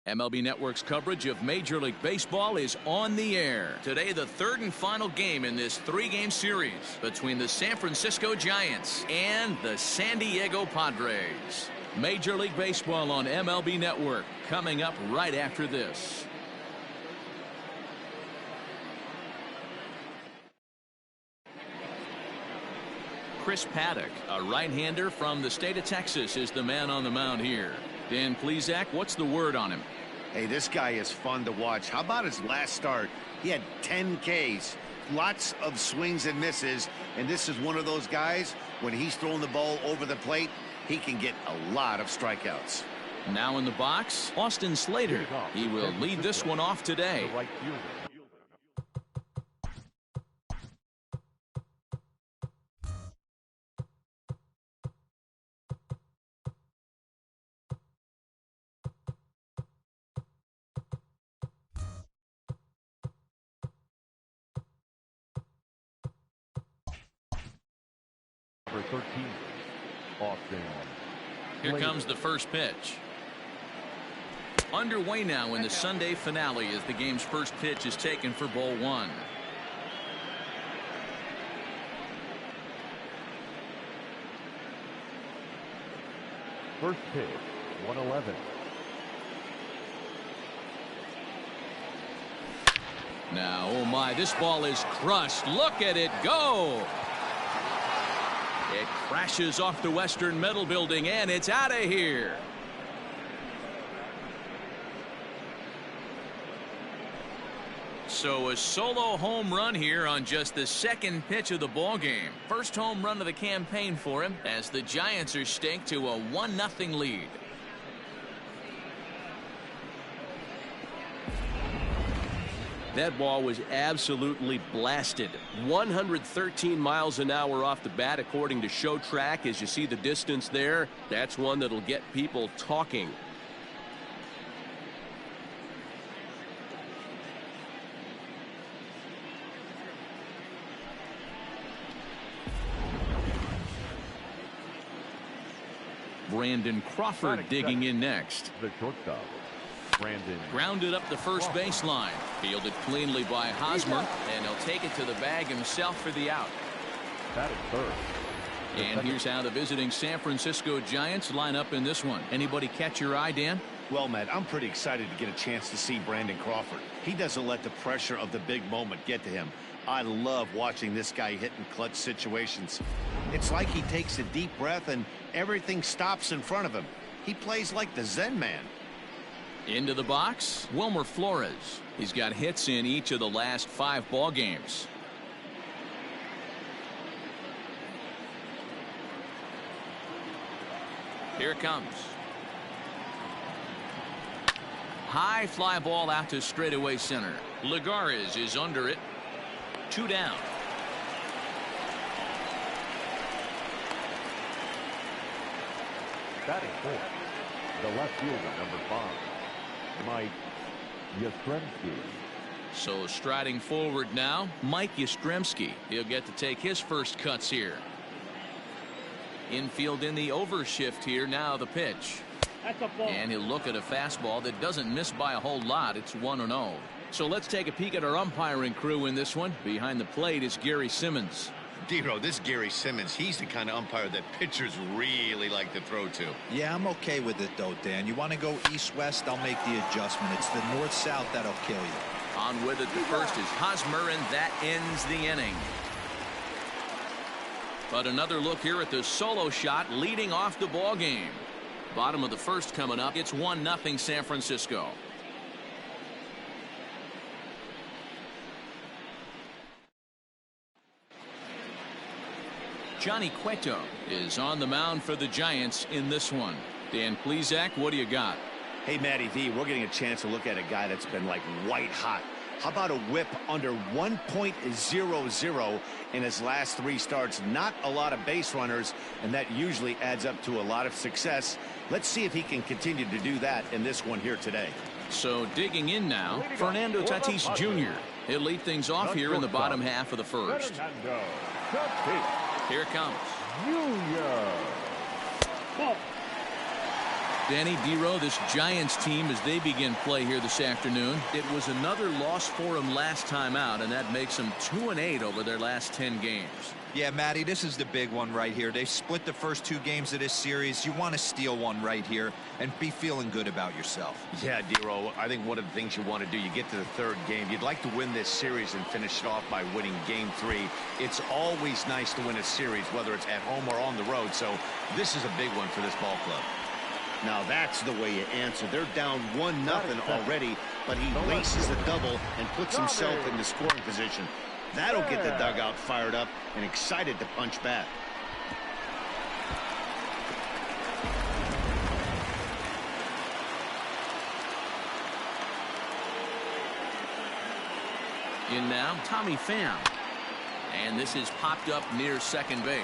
MLB Network's coverage of Major League Baseball is on the air. Today, the third and final game in this three-game series between the San Francisco Giants and the San Diego Padres. Major League Baseball on MLB Network coming up right after this. Chris Paddock, a right-hander from the state of Texas, is the man on the mound here. Dan Plesac, what's the word on him? Hey, this guy is fun to watch. How about his last start? He had 10 Ks, lots of swings and misses, and this is one of those guys, when he's throwing the ball over the plate, he can get a lot of strikeouts. Now in the box, Austin Slater. He will lead this one off today. Number 13, Austin. Here comes the first pitch. Underway now in the Sunday finale as the game's first pitch is taken for ball one. First pitch, 111. Now, oh my, this ball is crushed. Look at it go. It crashes off the Western Metal Building, and it's out of here. So a solo home run here on just the second pitch of the ball game. First home run of the campaign for him as the Giants are staked to a 1-0 lead. That ball was absolutely blasted. 113 miles an hour off the bat, according to Show Track. As you see the distance there, that's one that'll get people talking. Brandon Crawford digging in next. The shortstop, Brandon. Grounded up the first baseline. Fielded cleanly by Hosmer, and he'll take it to the bag himself for the out. That is third. And here's how the visiting San Francisco Giants line up in this one. Anybody catch your eye, Dan? Well, Matt, I'm pretty excited to get a chance to see Brandon Crawford. He doesn't let the pressure of the big moment get to him. I love watching this guy hit in clutch situations. It's like he takes a deep breath and everything stops in front of him. He plays like the Zen man. Into the box, Wilmer Flores. He's got hits in each of the last 5 ball games. Here it comes. High fly ball out to straightaway center. Lagares is under it. 2 down. Batting fourth, the left fielder, number 5, Mike Yastrzemski. So striding forward now, Mike Yastrzemski. He'll get to take his first cuts here. Infield in the overshift here. Now the pitch. And he'll look at a fastball that doesn't miss by a whole lot. It's 1-0. So let's take a peek at our umpiring crew in this one. Behind the plate is Gary Simmons. Dero, this Gary Simmons, he's the kind of umpire that pitchers really like to throw to. Yeah, I'm okay with it, though, Dan. You want to go east-west, I'll make the adjustment. It's the north-south that'll kill you. On with it, the first is Hosmer, and that ends the inning. But another look here at the solo shot leading off the ball game. Bottom of the first coming up. It's 1-0 San Francisco. Johnny Cueto is on the mound for the Giants in this one. Dan Plesac, what do you got? Hey, Matty V, we're getting a chance to look at a guy that's been like white hot. How about a whip under 1.00 in his last 3 starts? Not a lot of base runners, and that usually adds up to a lot of success. Let's see if he can continue to do that in this one here today. So digging in now, Fernando Tatis Jr. He'll lead things off here in the bottom half of the first. Here it comes. Danny Dero, this Giants team, as they begin play here this afternoon. It was another loss for them last time out, and that makes them 2-8 over their last 10 games. Yeah, Matty, this is the big one right here. They've split the first 2 games of this series. You want to steal one right here and be feeling good about yourself. Yeah, Dero, I think one of the things you want to do, you get to the 3rd game, you'd like to win this series and finish it off by winning game 3. It's always nice to win a series, whether it's at home or on the road, so this is a big one for this ball club. Now that's the way you answer. They're down 1-0 already, but he laces a double and puts himself in the scoring position. That'll get the dugout fired up and excited to punch back. In now, Tommy Pham. And this is popped up near second base.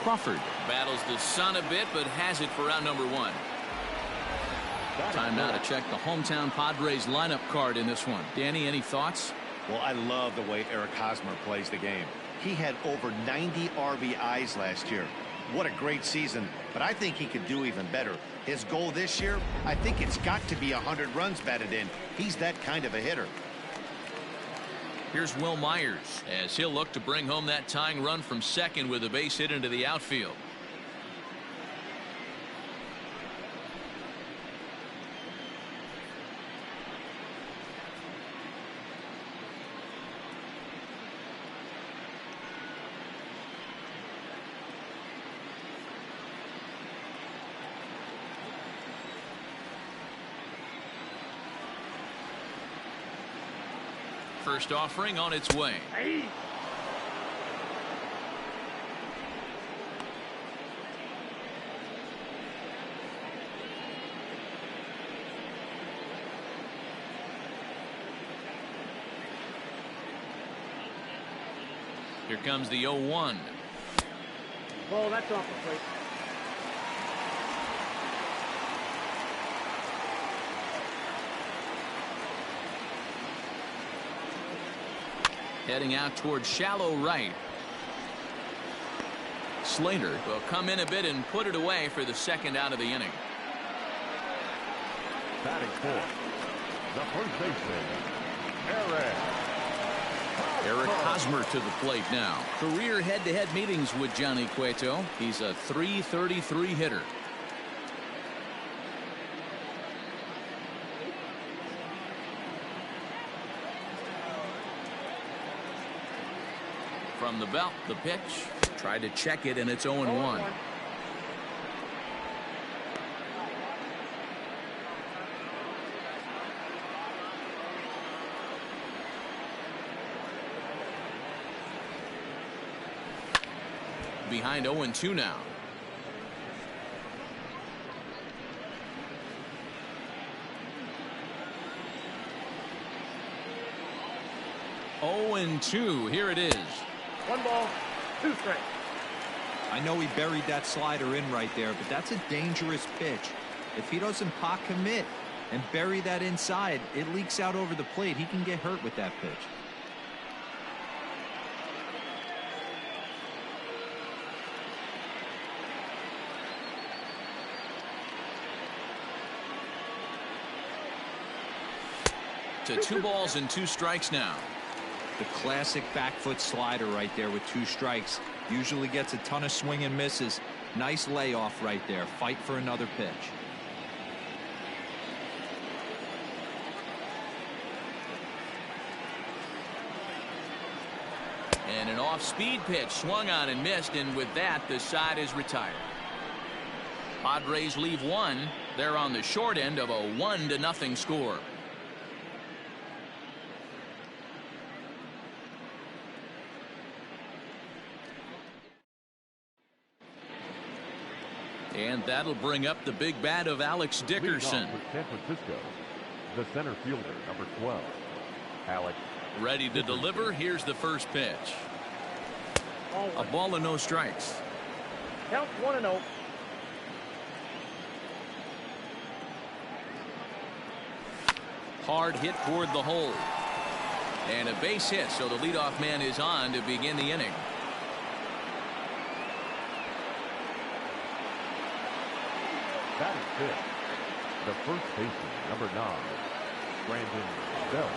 Crawford battles the sun a bit, but has it for out number 1. Time now to check the hometown Padres lineup card in this one. Danny, any thoughts? Well, I love the way Eric Hosmer plays the game. He had over 90 RBIs last year. What a great season, but I think he could do even better. His goal this year, I think it's got to be 100 runs batted in. He's that kind of a hitter. Here's Will Myers as he'll look to bring home that tying run from second with a base hit into the outfield. First offering on its way. Here comes the 0-1. Oh, that's off the plate. Heading out towards shallow right. Slater will come in a bit and put it away for the second out of the inning. Batting fourth, the first baseman, Eric Hosmer to the plate now. Career head-to-head meetings with Johnny Cueto. He's a .333 hitter. From the belt, the pitch. Tried to check it, and it's 0-1. Behind 0-2 now. Oh, and 2. Here it is. 1 ball, 2 strikes. I know he buried that slider in right there, but that's a dangerous pitch. If he doesn't pot commit and bury that inside, it leaks out over the plate. He can get hurt with that pitch. To 2 balls and 2 strikes now. The classic back foot slider right there with 2 strikes. Usually gets a ton of swing and misses. Nice layoff right there. Fight for another pitch. And an off-speed pitch swung on and missed, and with that the side is retired. Padres leave 1. They're on the short end of a 1-0 score. And that'll bring up the big bat of Alex Dickerson. Leading off with San Francisco, the center fielder, number 12, Alex. Ready to deliver. Here's the first pitch. A 1. ball and no strikes. Count 1-0. Hard hit toward the hole. And a base hit, so the leadoff man is on to begin the inning. Batting fifth, the first baseman, number 9, Brandon Belt.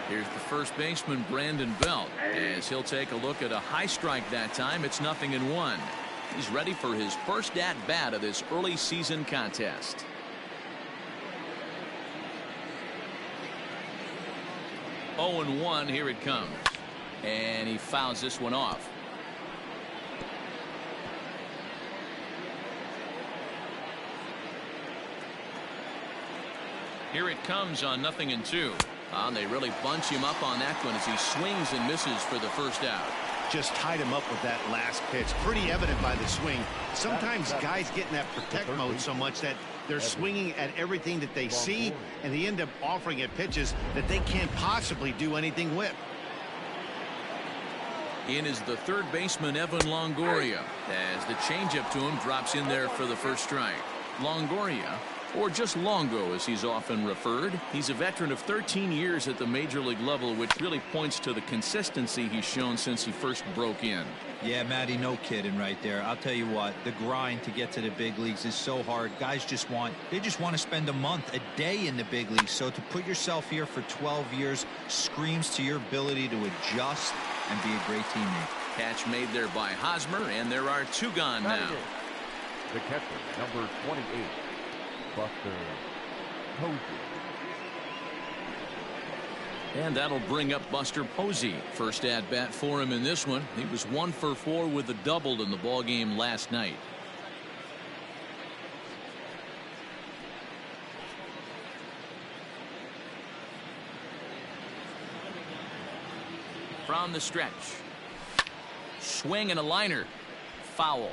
Here's the first baseman, Brandon Belt, as he'll take a look at a high strike that time. It's 0-1. He's ready for his first at-bat of this early season contest. Oh and 1, here it comes. And he fouls this one off. Here it comes on 0-2. And they really bunch him up on that one as he swings and misses for the first out. Just tied him up with that last pitch. Pretty evident by the swing. Sometimes guys get in that protect mode so much that they're swinging at everything that they see, and they end up offering it pitches that they can't possibly do anything with. In is the third baseman, Evan Longoria, as the changeup to him drops in there for the first strike. Longoria, or just Longo as he's often referred, he's a veteran of 13 years at the major league level, which really points to the consistency he's shown since he first broke in. Yeah, Matty, no kidding right there. I'll tell you what, the grind to get to the big leagues is so hard. Guys just want to spend a month, a day in the big leagues. So to put yourself here for 12 years screams to your ability to adjust and be a great teammate. Catch made there by Hosmer, and there are 2 gone now. The catcher, number 28, Buster Posey. And that'll bring up Buster Posey. First at bat for him in this one. He was 1 for 4 with a double in the ball game last night. From the stretch. Swing and a liner. Foul.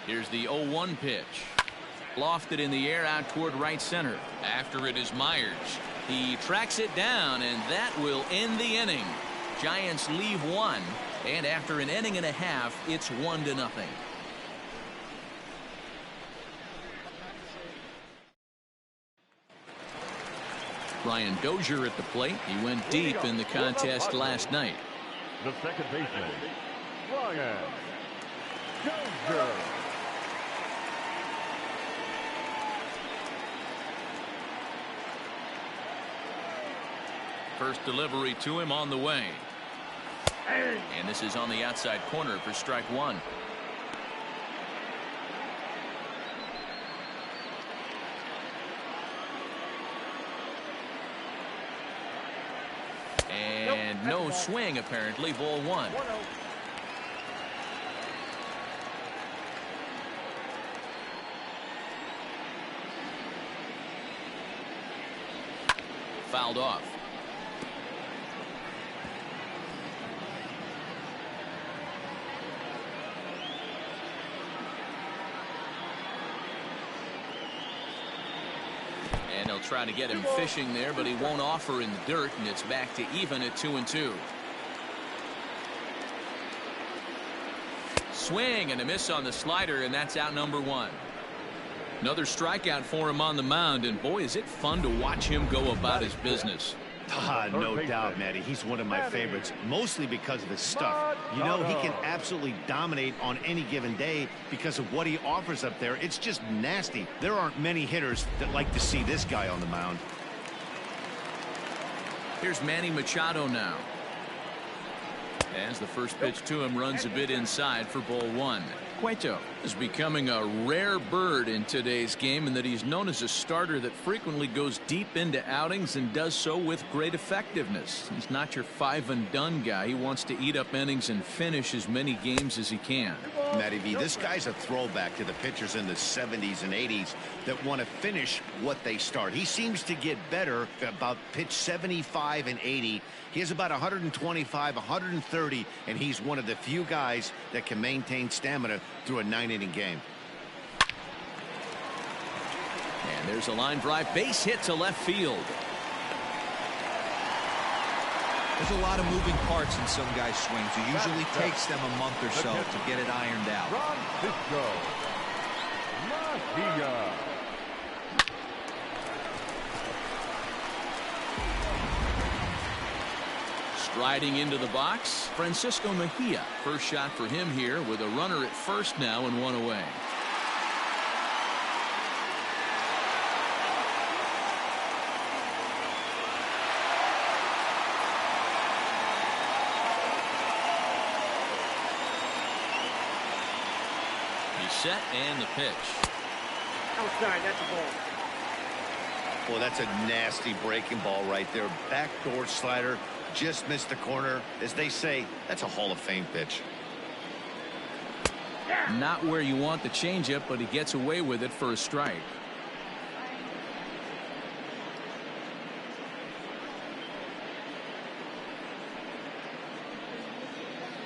Here's the 0-1 pitch. Lofted in the air out toward right center. After it is Myers. He tracks it down, and that will end the inning. Giants leave 1, and after an inning and a half, it's 1-0. Brian Dozier at the plate. He went deep in the contest last night. The second baseman, Brian Dozier. First delivery to him on the way. And this is on the outside corner for strike 1. And no swing, apparently. Ball 1. Fouled off. And they'll try to get him fishing there, but he won't offer in the dirt, and it's back to even at 2-2. Swing and a miss on the slider, and that's out number 1. Another strikeout for him on the mound, and boy, is it fun to watch him go about his business. No doubt, Matty. He's one of my favorites, mostly because of his stuff. You know, he can absolutely dominate on any given day because of what he offers up there. It's just nasty. There aren't many hitters that like to see this guy on the mound. Here's Manny Machado now. As the first pitch to him runs a bit inside for ball 1. Cueto is becoming a rare bird in today's game in that he's known as a starter that frequently goes deep into outings and does so with great effectiveness. He's not your 5-and-done guy. He wants to eat up innings and finish as many games as he can. Matty V, this guy's a throwback to the pitchers in the 70s and 80s that want to finish what they start. He seems to get better about pitch 75 and 80. He has about 125, 130, and he's one of the few guys that can maintain stamina through a 9-inning game. And there's a line drive base hit to left field. There's a lot of moving parts in some guys' swings. It usually takes them a month or so to get it ironed out. Francisco Mejia. Riding into the box, Francisco Mejia. First shot for him here with a runner at first now and one away. He's set and the pitch. Outside, that's a ball. Well, that's a nasty breaking ball right there. Backdoor slider. Just missed the corner. As they say, that's a Hall of Fame pitch. Not where you want the changeup, but he gets away with it for a strike.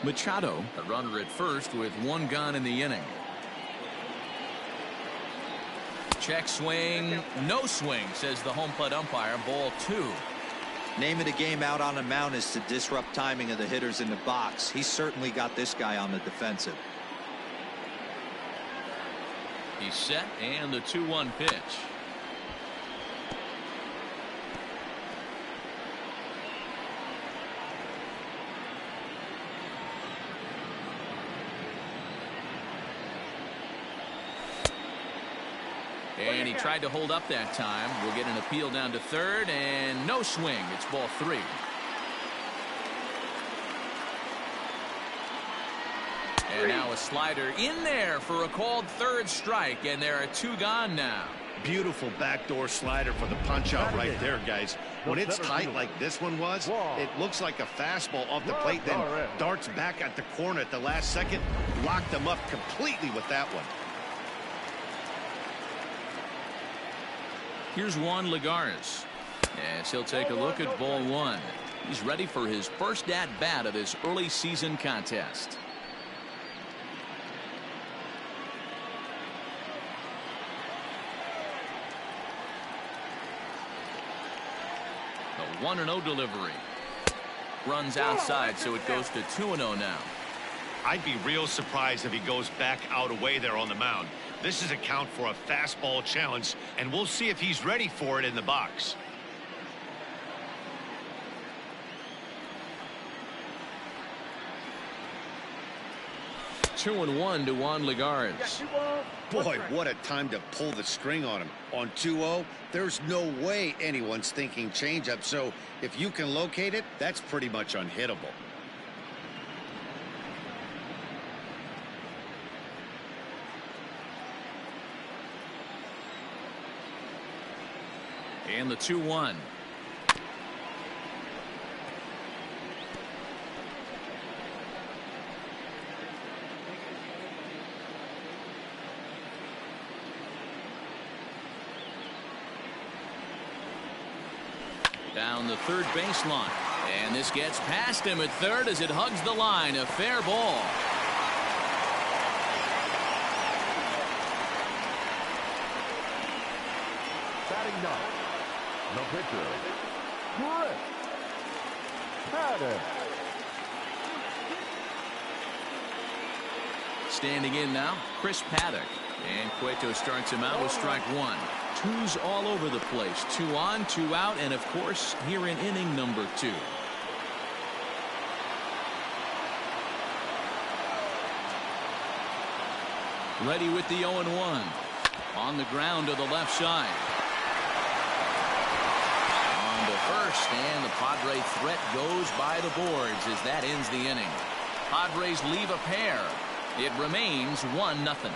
Machado, a runner at first with one gone in the inning. Check swing, no swing, says the home plate umpire. Ball 2. Name of the game out on the mound is to disrupt timing of the hitters in the box. He certainly got this guy on the defensive. He's set and the 2-1 pitch. And he tried to hold up that time. We'll get an appeal down to third and no swing. It's ball 3. And now a slider in there for a called third strike, and there are 2 gone now. Beautiful backdoor slider for the punch out right there, guys. When it's tight like this one was, it looks like a fastball off the plate, then darts back at the corner at the last second. Locked them up completely with that one. Here's Juan Lagares as he'll take a look at ball 1. He's ready for his first at bat of this early season contest. The 1-0 delivery. Runs outside, so it goes to 2-0 now. I'd be real surprised if he goes back out away there on the mound. This is a count for a fastball challenge, and we'll see if he's ready for it in the box. Two and one to Juan Lagares. Boy, what a time to pull the string on him. On 2-0, there's no way anyone's thinking changeup, so if you can locate it, that's pretty much unhittable. And the 2-1. Down the third baseline. And this gets past him at third as it hugs the line. A fair ball. Batting ninth, the pitcher, Chris Padres. Standing in now, Chris Paddock. And Cueto starts him out with strike 1. Twos all over the place. 2 on, 2 out, and of course, here in inning number 2. Ready with the 0-1. On the ground to the left side. On to first, and the Padre threat goes by the boards as that ends the inning. Padres leave a pair. It remains 1-0.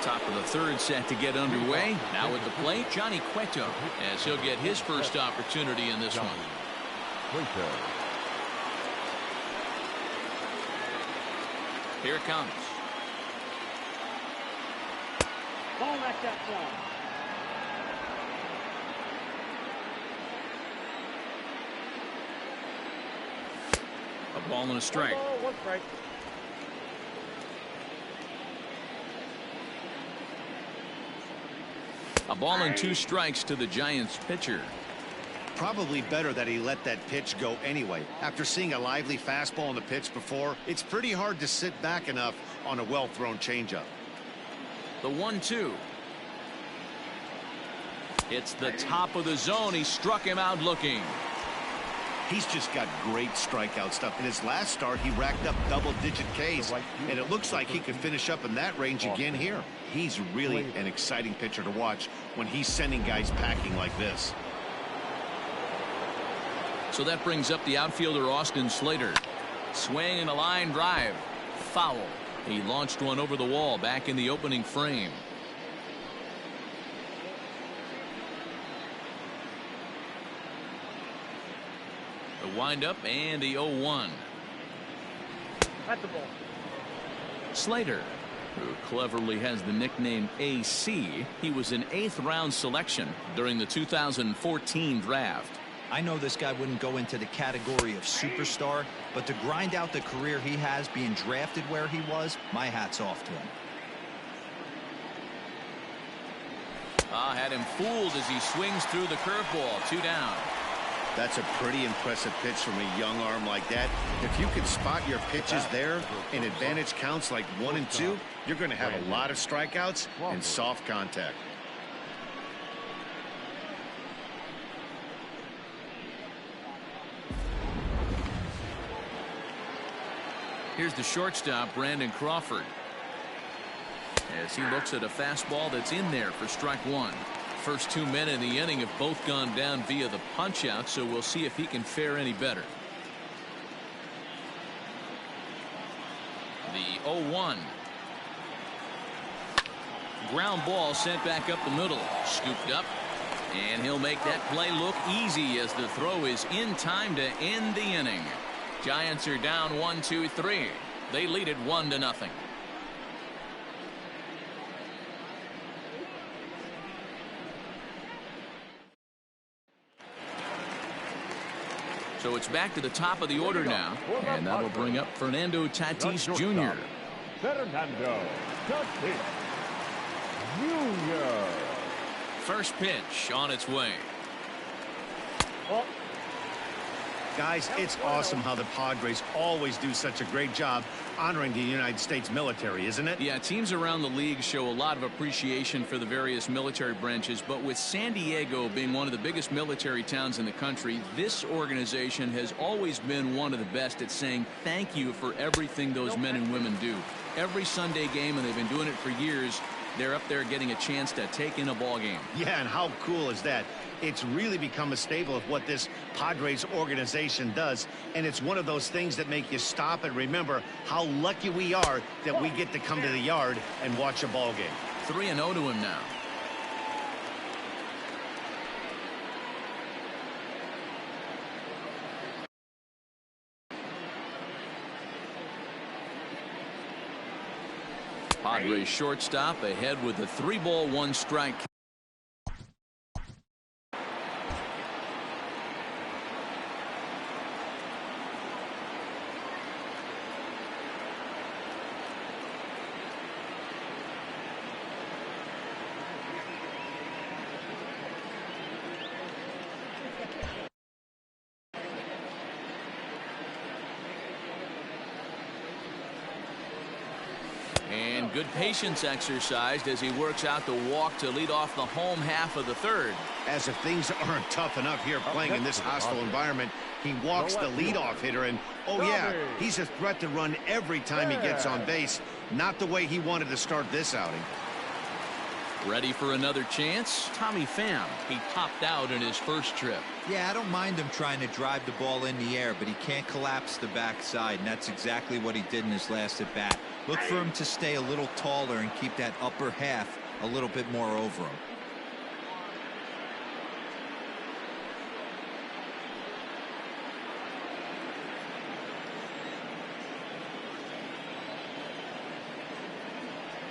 Top of the third set to get underway. Now at the plate, Johnny Cueto, as he'll get his first opportunity in this one. Here it comes. Ball knocked outside. A ball and a strike. One ball, 1 strike. A ball and 2 strikes to the Giants pitcher. Probably better that he let that pitch go anyway. After seeing a lively fastball on the pitch before, it's pretty hard to sit back enough on a well-thrown changeup. The 1-2. It's the top of the zone. He struck him out looking. He's just got great strikeout stuff. In his last start, he racked up double-digit Ks, and it looks like he could finish up in that range again here. He's really an exciting pitcher to watch when he's sending guys packing like this. So that brings up the outfielder Austin Slater. Swing and a line drive. Foul. He launched one over the wall back in the opening frame. The windup and the 0-1. At the ball. Slater, who cleverly has the nickname AC, he was an 8th round selection during the 2014 draft. I know this guy wouldn't go into the category of superstar, but to grind out the career he has being drafted where he was, my hat's off to him. Had him fooled as he swings through the curveball. 2 down. That's a pretty impressive pitch from a young arm like that. If you can spot your pitches there and advantage counts like 1 and 2, you're going to have a lot of strikeouts and soft contact. Here's the shortstop, Brandon Crawford, as he looks at a fastball that's in there for strike 1. First 2 men in the inning have both gone down via the punch out, so we'll see if he can fare any better. The 0-1. Ground ball sent back up the middle. Scooped up, and he'll make that play look easy as the throw is in time to end the inning. Giants are down 1-2-3. They lead it 1-0. So it's back to the top of the order now, and that'll bring up Fernando Tatis Jr. Fernando Tatis Jr. First pitch on its way. Oh. Guys, it's awesome how the Padres always do such a great job honoring the United States military, isn't it? Yeah, teams around the league show a lot of appreciation for the various military branches, but with San Diego being one of the biggest military towns in the country, this organization has always been one of the best at saying thank you for everything those men and women do. Every Sunday game, and they've been doing it for years, they're up there getting a chance to take in a ball game. Yeah, and how cool is that? It's really become a staple of what this Padres organization does, and it's one of those things that make you stop and remember how lucky we are that we get to come to the yard and watch a ball game. 3-0 to him now. Padres shortstop ahead with a 3-ball 1-strike. And good patience exercised as he works out the walk to lead off the home half of the third. As if things aren't tough enough here playing in this hostile environment, he walks the leadoff hitter, and oh yeah, he's a threat to run every time he gets on base. Not the way he wanted to start this outing. Ready for another chance? Tommy Pham. He popped out in his first trip. Yeah, I don't mind him trying to drive the ball in the air, but he can't collapse the backside, and that's exactly what he did in his last at bat. Look for him to stay a little taller and keep that upper half a little bit more over him.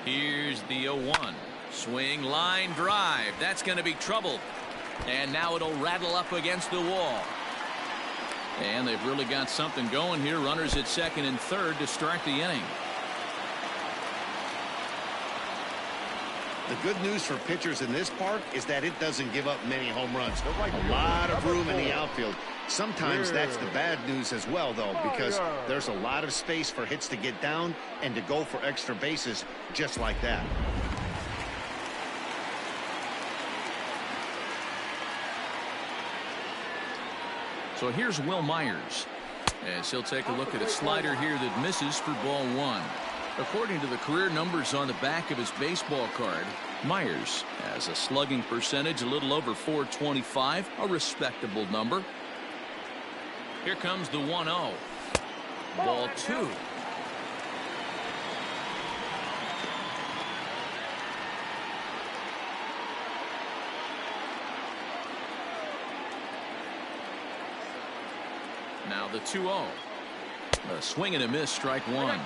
Here's the 0-1. Swing, line drive. That's going to be trouble. And now it'll rattle up against the wall. And they've really got something going here. Runners at second and third to start the inning. The good news for pitchers in this park is that it doesn't give up many home runs. A lot of room in the outfield. Sometimes that's the bad news as well, though, because there's a lot of space for hits to get down and to go for extra bases just like that. So here's Will Myers, as he'll take a look at a slider here that misses for ball one. According to the career numbers on the back of his baseball card, Myers has a slugging percentage a little over .425, a respectable number. Here comes the 1-0. Ball two. Now the 2-0. A swing and a miss, strike one.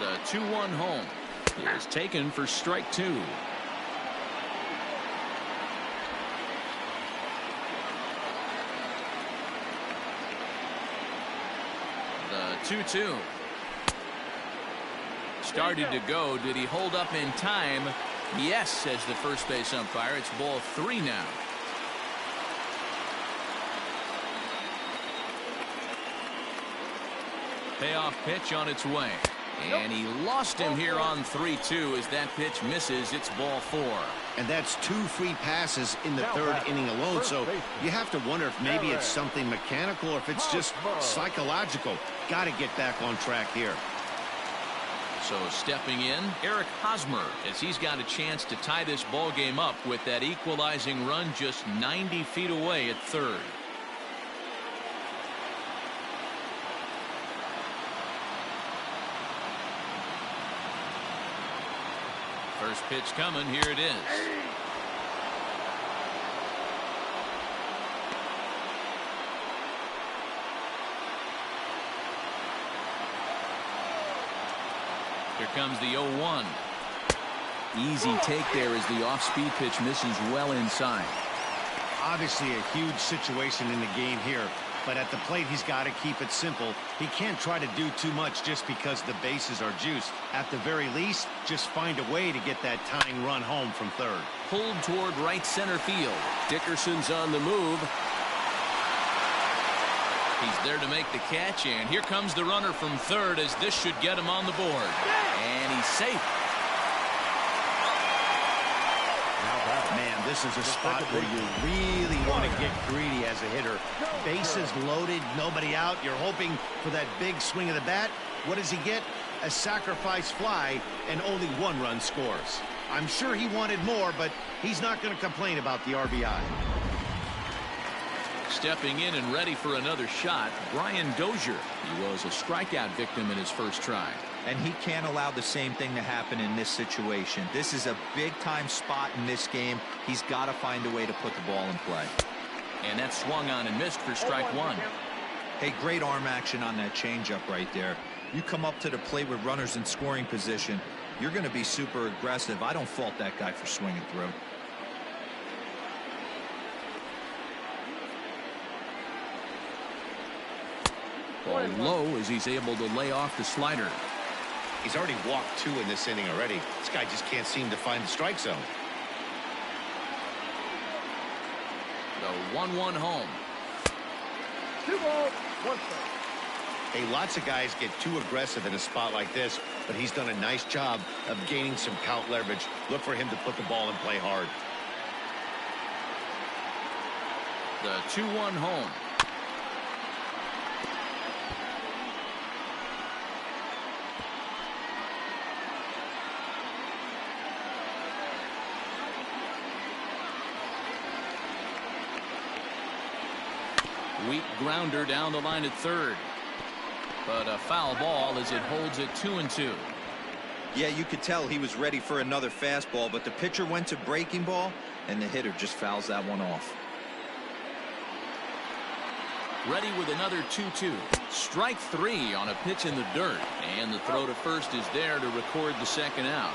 The 2-1 home is taken for strike two. The 2-2. Started to go. Did he hold up in time? Yes, says the first base umpire. It's ball three now. Payoff pitch on its way. And he lost him here on 3-2 as that pitch misses. It's ball four. And that's 2 free passes in the third inning alone. So you have to wonder if maybe it's something mechanical or if it's just psychological. Got to get back on track here. So stepping in, Eric Hosmer, as he's got a chance to tie this ball game up with that equalizing run just 90 feet away at third. First pitch coming. Here it is. Here comes the 0-1. Easy take there as the off-speed pitch misses well inside. Obviously a huge situation in the game here, but at the plate he's got to keep it simple. He can't try to do too much just because the bases are juiced. At the very least, just find a way to get that tying run home from third. Pulled toward right center field. Dickerson's on the move. He's there to make the catch, and here comes the runner from third as this should get him on the board. And he's safe. Man, this is a spot where you really want to get greedy as a hitter. Bases loaded, nobody out. You're hoping for that big swing of the bat. What does he get? A sacrifice fly, and only 1 run scores. I'm sure he wanted more, but he's not going to complain about the RBI. Stepping in and ready for another shot, Brian Dozier. He was a strikeout victim in his first try. And he can't allow the same thing to happen in this situation. This is a big-time spot in this game. He's got to find a way to put the ball in play. And that swung on and missed for strike one. Hey, great arm action on that changeup right there. You come up to the plate with runners in scoring position, you're going to be super aggressive. I don't fault that guy for swinging through. Ball low as he's able to lay off the slider. He's already walked 2 in this inning already. This guy just can't seem to find the strike zone. The 1-1 home. 2 balls, 1 strike. Hey, lots of guys get too aggressive in a spot like this, but he's done a nice job of gaining some count leverage. Look for him to put the ball in play hard. The 2-1 home. Weak grounder down the line at third. But a foul ball as it holds it 2-2. Yeah, you could tell he was ready for another fastball, but the pitcher went to breaking ball, and the hitter just fouls that one off. Ready with another 2-2. Strike 3 on a pitch in the dirt. And the throw to first is there to record the second out.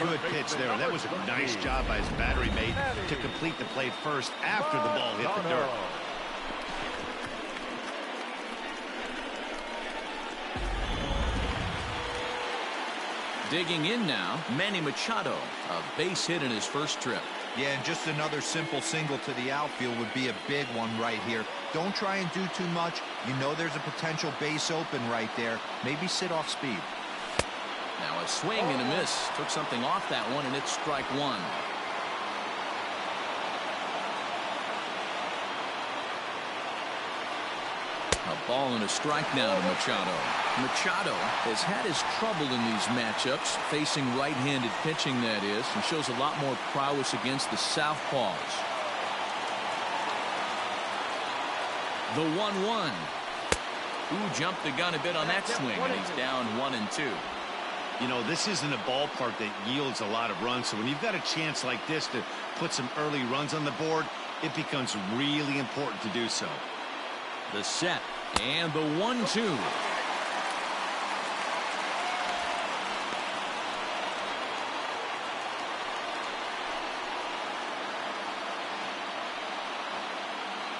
Good pitch there. That was a nice job by his battery mate to complete the play first after the ball hit the dirt. Digging in now, Manny Machado, a base hit in his first trip. Yeah, and just another simple single to the outfield would be a big one right here. Don't try and do too much. You know there's a potential base open right there. Maybe sit off speed. Now a swing and a miss. Took something off that one, and it's strike one. A ball and a strike now to Machado. Machado has had his trouble in these matchups, facing right-handed pitching, that is, and shows a lot more prowess against the southpaws. The 1-1. Ooh, jumped the gun a bit on that swing, and he's down 1-2. You know, this isn't a ballpark that yields a lot of runs, so when you've got a chance like this to put some early runs on the board, it becomes really important to do so. The set and the 1-2.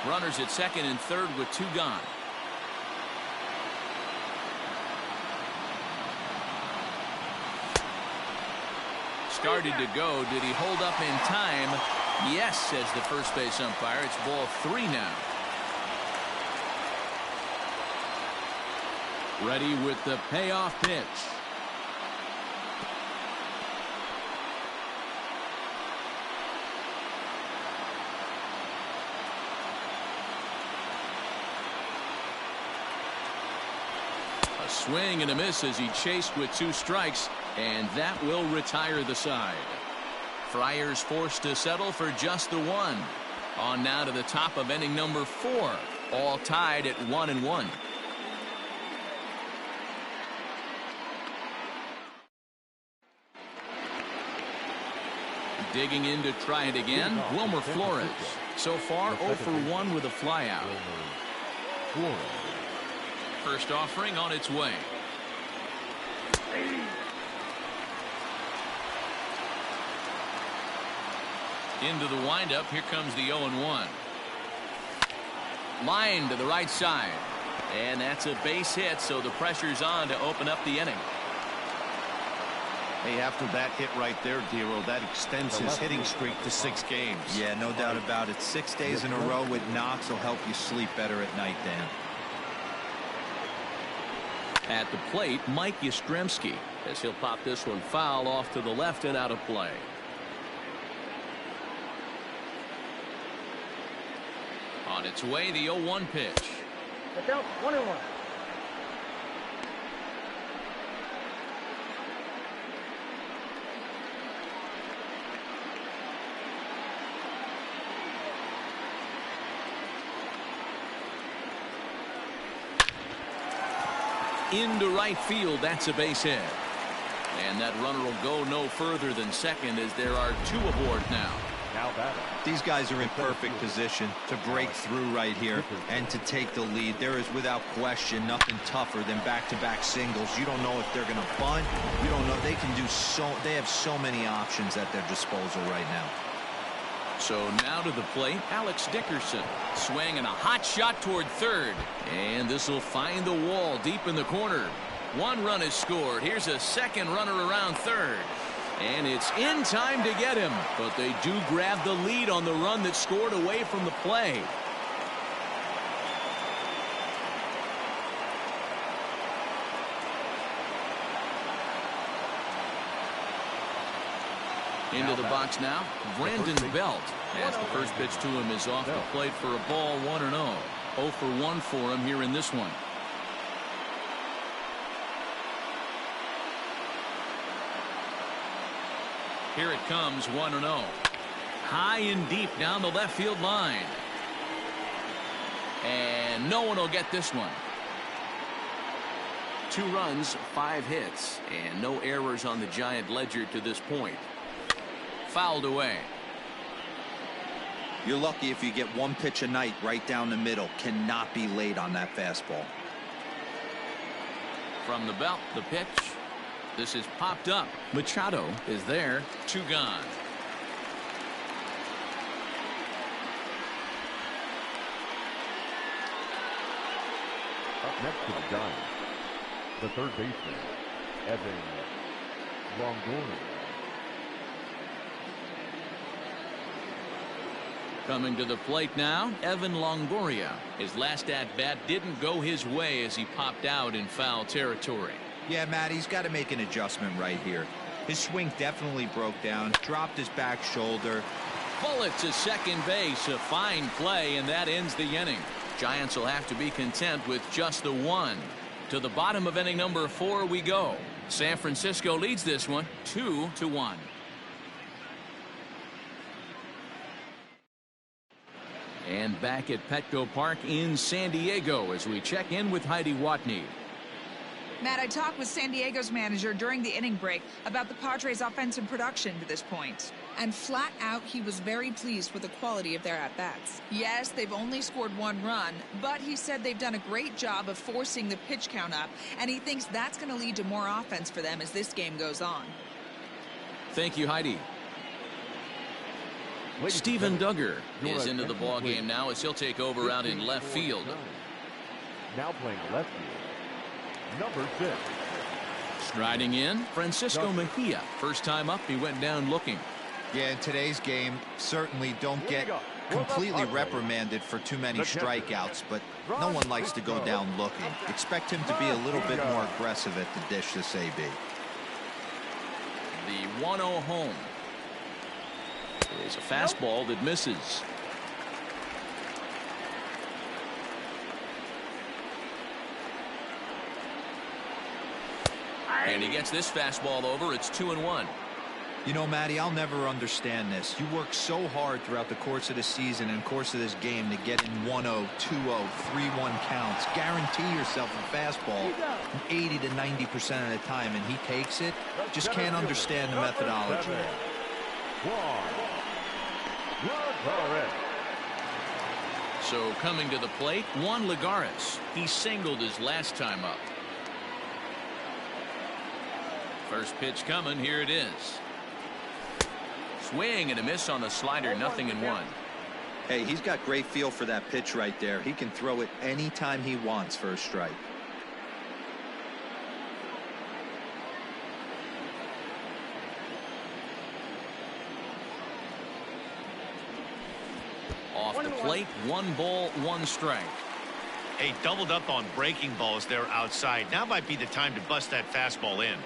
Runners at second and third with two gone. Started to go. Did he hold up in time? Yes, says the first base umpire. It's ball 3 now. Ready with the payoff pitch. A swing and a miss as he chased with 2 strikes, and that will retire the side. Friars forced to settle for just the 1. On now to the top of inning number 4. All tied at 1-1. Digging in to try it again, Wilmer Flores. So far 0 for 1 with a flyout. First offering on its way. Into the windup. Here comes the 0-1. Line to the right side. And that's a base hit, so the pressure's on to open up the inning. Hey, after that hit right there, Dero, that extends his hitting streak to 6 games. Yeah, no doubt about it. 6 days in a row with knocks will help you sleep better at night, Dan. At the plate, Mike Yastrzemski, as he'll pop this one foul off to the left and out of play. On its way, the 0-1 pitch. Get down, 1-1. Into right field. That's a base hit. And that runner will go no further than second as there are 2 aboard now. These guys are in perfect position to break through right here and to take the lead. There is without question nothing tougher than back-to-back singles. You don't know if they're going to bunt. You don't know. They can do so. They have so many options at their disposal right now. So now to the plate, Alex Dickerson. Swing and a hot shot toward third. And this will find the wall deep in the corner. 1 run is scored. Here's a second runner around third. And it's in time to get him. But they do grab the lead on the run that scored away from the play. Into the box now, Brandon Belt. As the first pitch to him is off the plate for a ball, 1-0. 0 for 1 for him here in this one. Here it comes, 1-0. High and deep down the left field line. And no one will get this one. 2 runs, 5 hits, and no errors on the Giant ledger to this point. Fouled away. You're lucky if you get 1 pitch a night right down the middle. Cannot be late on that fastball. From the belt, the pitch. This is popped up. Machado is there. 2 gone. Up next to the Giants, the third baseman, Evan Longoria. Coming to the plate now, Evan Longoria. His last at-bat didn't go his way as he popped out in foul territory. Yeah, Matt, he's got to make an adjustment right here. His swing definitely broke down, dropped his back shoulder. Bullet to second base, a fine play, and that ends the inning. Giants will have to be content with just the one. To the bottom of inning number 4 we go. San Francisco leads this one 2-1. And back at Petco Park in San Diego as we check in with Heidi Watney. Matt, I talked with San Diego's manager during the inning break about the Padres' offensive production to this point. And flat out, he was very pleased with the quality of their at-bats. Yes, they've only scored 1 run, but he said they've done a great job of forcing the pitch count up, and he thinks that's going to lead to more offense for them as this game goes on. Thank you, Heidi. Steven Duggar is into the ball game now as he'll take over out in left field. Now playing left field, number 6. Striding in, Francisco Mejia. First time up, he went down looking. Yeah, in today's game, certainly don't get completely reprimanded for too many strikeouts, but no one likes to go down looking. Expect him to be a little bit more aggressive at the dish this AB. The 1-0 home is a fastball that misses. And he gets this fastball over. It's 2-1. You know, Matty, I'll never understand this. You work so hard throughout the course of the season and course of this game to get in 1-0, 2-0, 3-1 counts. Guarantee yourself a fastball 80 to 90% of the time, and he takes it. Just can't understand the methodology. So coming to the plate, Juan Lagares. He singled his last time up. First pitch coming. Here it is. Swing and a miss on the slider. 0-1. Hey, he's got great feel for that pitch right there. He can throw it anytime he wants for a strike. Off the plate, 1 ball, 1 strike. Hey, doubled up on breaking balls there outside. Now might be the time to bust that fastball in.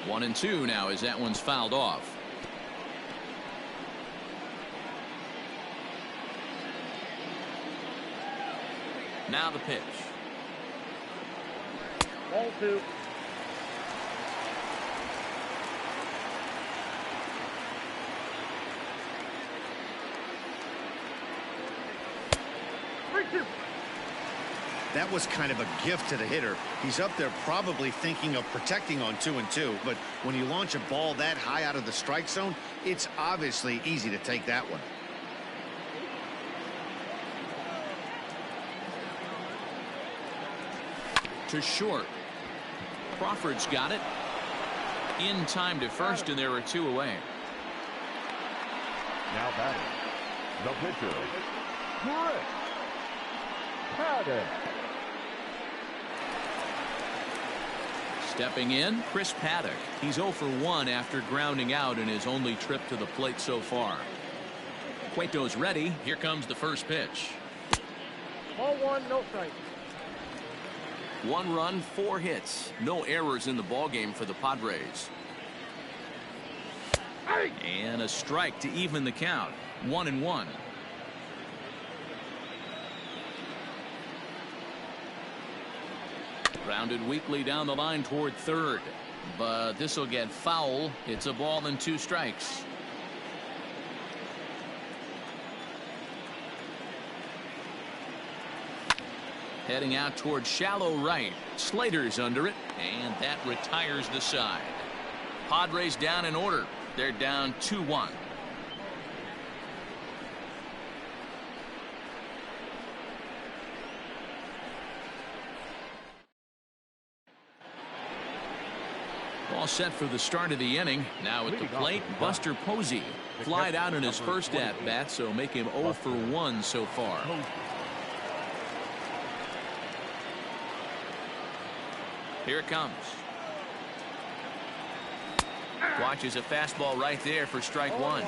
One and 2 now as that one's fouled off. Now the pitch. Ball 2. That was kind of a gift to the hitter. He's up there probably thinking of protecting on 2-2, but when you launch a ball that high out of the strike zone, it's obviously easy to take that one. To short. Crawford's got it. In time to first, and there are 2 away. Now batting, the pitcher, Chris Padres. Stepping in, Chris Paddock. He's 0 for 1 after grounding out in his only trip to the plate so far. Cueto's ready. Here comes the first pitch. Ball 1, no strike. 1 run, 4 hits. No errors in the ballgame for the Padres. And a strike to even the count. 1-1. Grounded weakly down the line toward third. But this will get foul. It's a ball and 2 strikes. Heading out toward shallow right. Slater's under it, and that retires the side. Padres down in order. They're down 2-1. All set for the start of the inning. Now at the plate, Buster Posey. Flied out in his first at-bat, so make him 0 for 1 so far. Here it comes. Watches a fastball right there for strike one.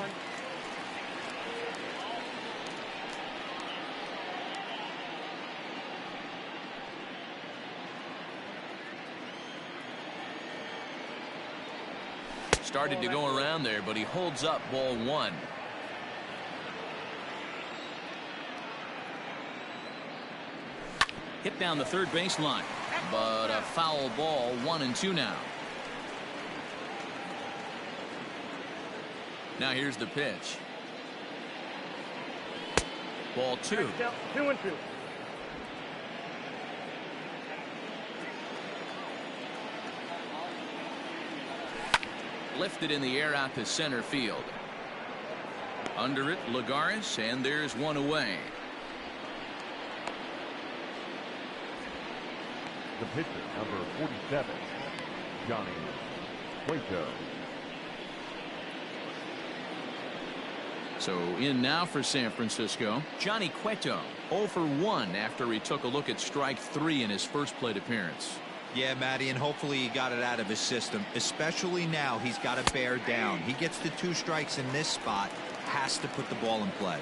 Started to go around there, but he holds up ball one. Hit down the third baseline, but a foul ball, 1-2 now. Now here's the pitch. Ball 2. 2-2. Lifted in the air out to center field. Under it, Lagares, and there's one away. The pitcher, number 47, Johnny Cueto. So in now for San Francisco, Johnny Cueto, 0 for 1 after he took a look at strike 3 in his first plate appearance. Yeah, Matty, and hopefully he got it out of his system, especially now he's got to bear down. He gets the 2 strikes in this spot, has to put the ball in play.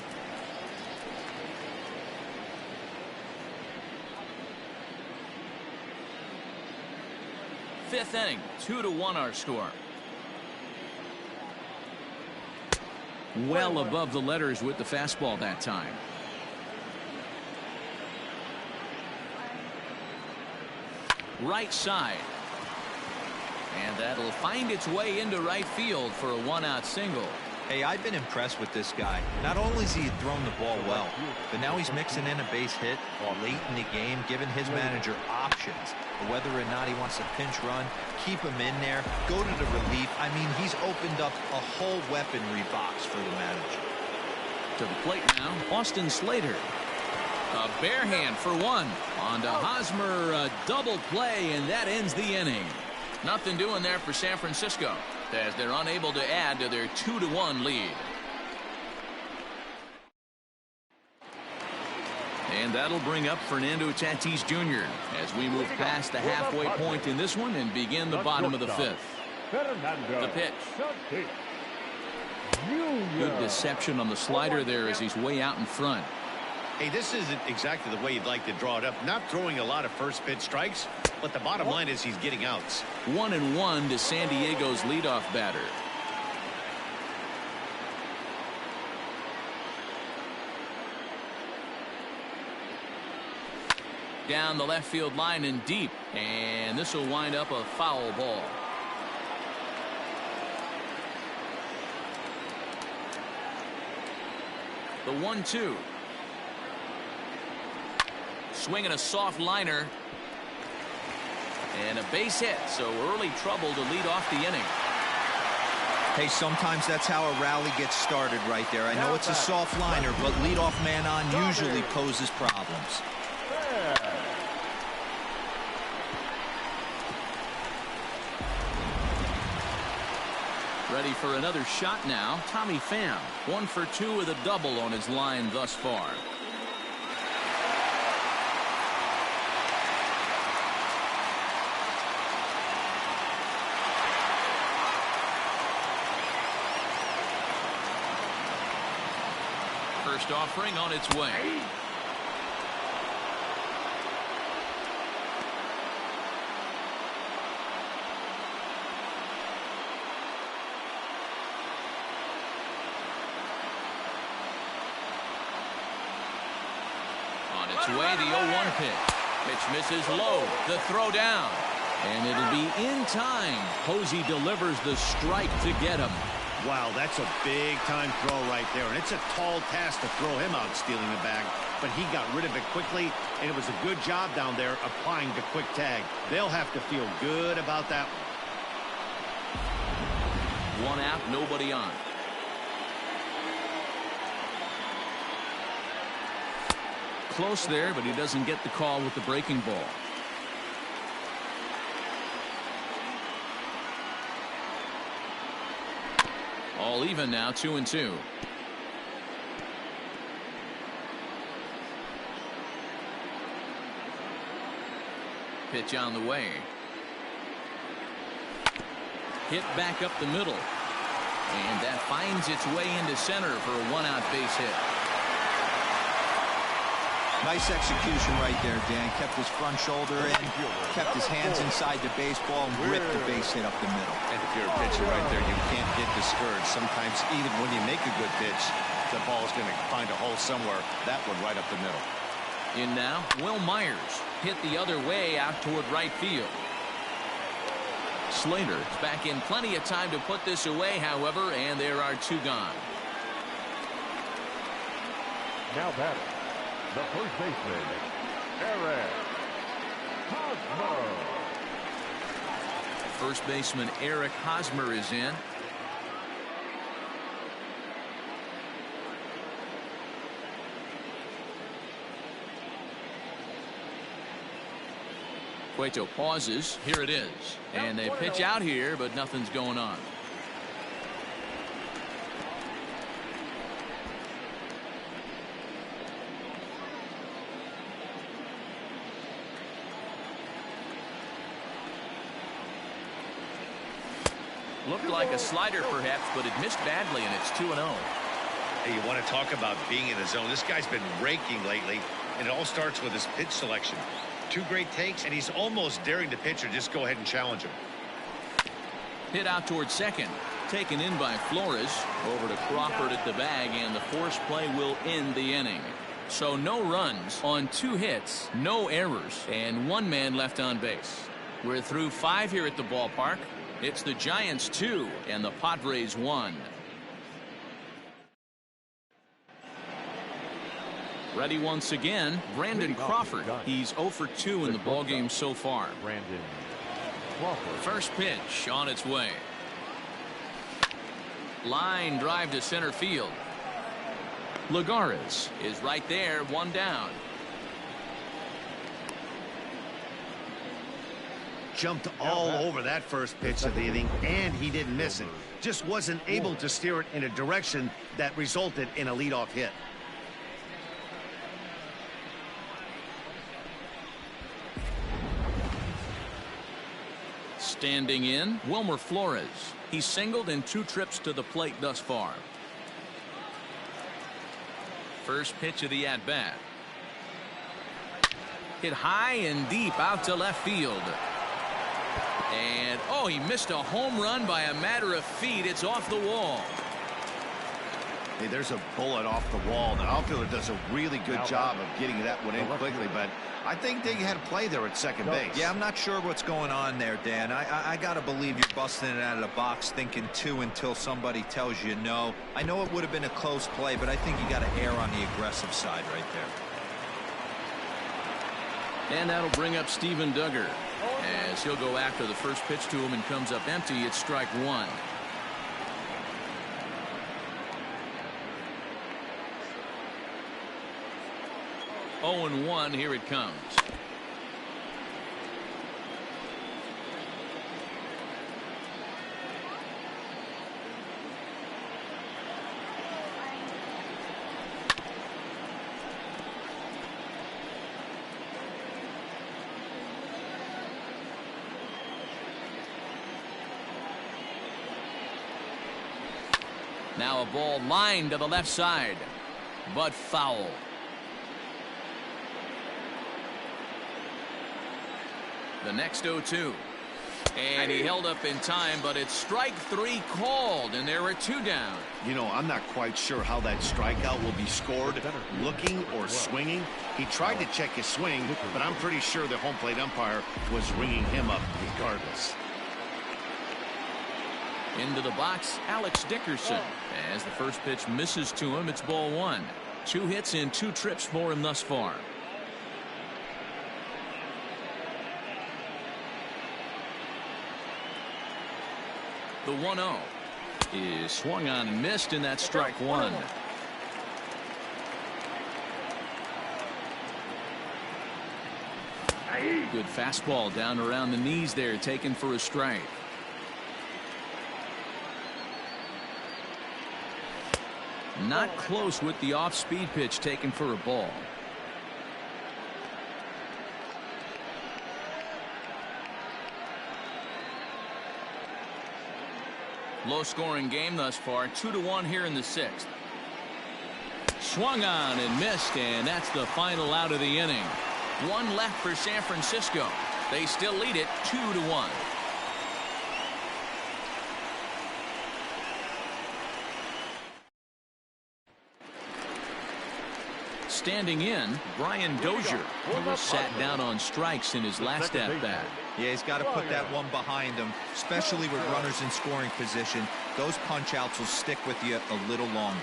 Fifth inning, 2-1 our score. Well above the letters with the fastball that time. Right side. And that'll find its way into right field for a 1-out single. Hey, I've been impressed with this guy. Not only has he thrown the ball well, but now he's mixing in a base hit late in the game, giving his manager options. Whether or not he wants to pinch run, keep him in there, go to the relief. I mean, he's opened up a whole weaponry box for the manager. To the plate now, Austin Slater. A bare hand for one. On to Hosmer, a double play, and that ends the inning. Nothing doing there for San Francisco as they're unable to add to their 2-1 lead. And that'll bring up Fernando Tatis Jr. as we move past the halfway point in this one and begin the bottom of the fifth. The pitch. Good deception on the slider there as he's way out in front. Hey, this isn't exactly the way you'd like to draw it up. Not throwing a lot of first pitch strikes, but the bottom line is he's getting outs. 1-1 to San Diego's leadoff batter. Down the left field line and deep, and this will wind up a foul ball. The 1-2. Swinging a soft liner. And a base hit, so early trouble to lead off the inning. Hey, sometimes that's how a rally gets started right there. I know it's a soft liner, but leadoff man on usually poses problems. Ready for another shot now. Tommy Pham, 1 for 2 with a double on his line thus far. First offering on its way. On its way, the 0-1 pitch. Pitch misses low. The throw down. And it'll be in time. Posey delivers the strike to get him. Wow, that's a big-time throw right there, and it's a tall task to throw him out stealing the bag, but he got rid of it quickly, and it was a good job down there applying the quick tag. They'll have to feel good about that one. 1 out, nobody on. Close there, but he doesn't get the call with the breaking ball. All even now, 2-2. Pitch on the way. Hit back up the middle. And that finds its way into center for a one-out base hit. Nice execution right there, Dan. Kept his front shoulder in, kept his hands inside the baseball, and ripped the base hit up the middle. And if you're a pitcher right there, you can't get discouraged. Sometimes even when you make a good pitch, the ball's going to find a hole somewhere. That one right up the middle. In now, Will Myers hit the other way out toward right field. Slater is back in plenty of time to put this away, however, and there are two gone. Now batting, the first baseman, Eric Hosmer. First baseman Eric Hosmer is in. Cueto pauses. Here it is. And they pitch out here, but nothing's going on. Looked like a slider perhaps, but it missed badly, and it's 2-0. Hey, you want to talk about being in the zone? This guy's been raking lately, and it all starts with his pitch selection. Two great takes, and he's almost daring the pitcher just go ahead and challenge him. Hit out towards second. Taken in by Flores. Over to Crawford at the bag, and the force play will end the inning. So no runs on 2 hits, no errors, and 1 man left on base. We're through 5 here at the ballpark. It's the Giants 2 and the Padres 1. Ready once again, Brandon Crawford. He's 0 for 2 in the ballgame so far. Brandon Crawford. First pitch on its way. Line drive to center field. Lagares is right there, 1 down. Jumped all over that first pitch of the inning, and he didn't miss it. Just wasn't able to steer it in a direction that resulted in a leadoff hit. Standing in, Wilmer Flores. He's singled in 2 trips to the plate thus far. First pitch of the at-bat. Hit high and deep out to left field. And, oh, he missed a home run by a matter of feet. It's off the wall. Hey, there's a bullet off the wall. The outfielder does a really good job of getting that one in quickly, but I think they had a play there at second base. Yeah, I'm not sure what's going on there, Dan. I got to believe you're busting it out of the box thinking 2 until somebody tells you no. I know it would have been a close play, but I think you got to err on the aggressive side right there. And that'll bring up Steven Duggar as he'll go after the first pitch to him and comes up empty. It's strike 1. Oh, and 1. Here it comes. Now a ball lined to the left side, but foul. The next 0-2. And he held up in time, but it's strike 3 called, and there are 2 down. You know, I'm not quite sure how that strikeout will be scored, looking or swinging. He tried to check his swing, but I'm pretty sure the home plate umpire was ringing him up regardless. Into the box, Alex Dickerson. As the first pitch misses to him, it's ball 1. 2 hits in 2 trips for him thus far. The 1-0 is swung on and missed, and that's strike 1. Good fastball down around the knees there, taken for a strike. Not close with the off-speed pitch taken for a ball. Low-scoring game thus far, 2-1 here in the 6th. Swung on and missed, and that's the final out of the inning. One left for San Francisco. They still lead it 2-1. Standing in, Brian Dozier, who was sat down on strikes in his last at-bat. Yeah, he's got to put that one behind him, especially with runners in scoring position. Those punch-outs will stick with you a little longer.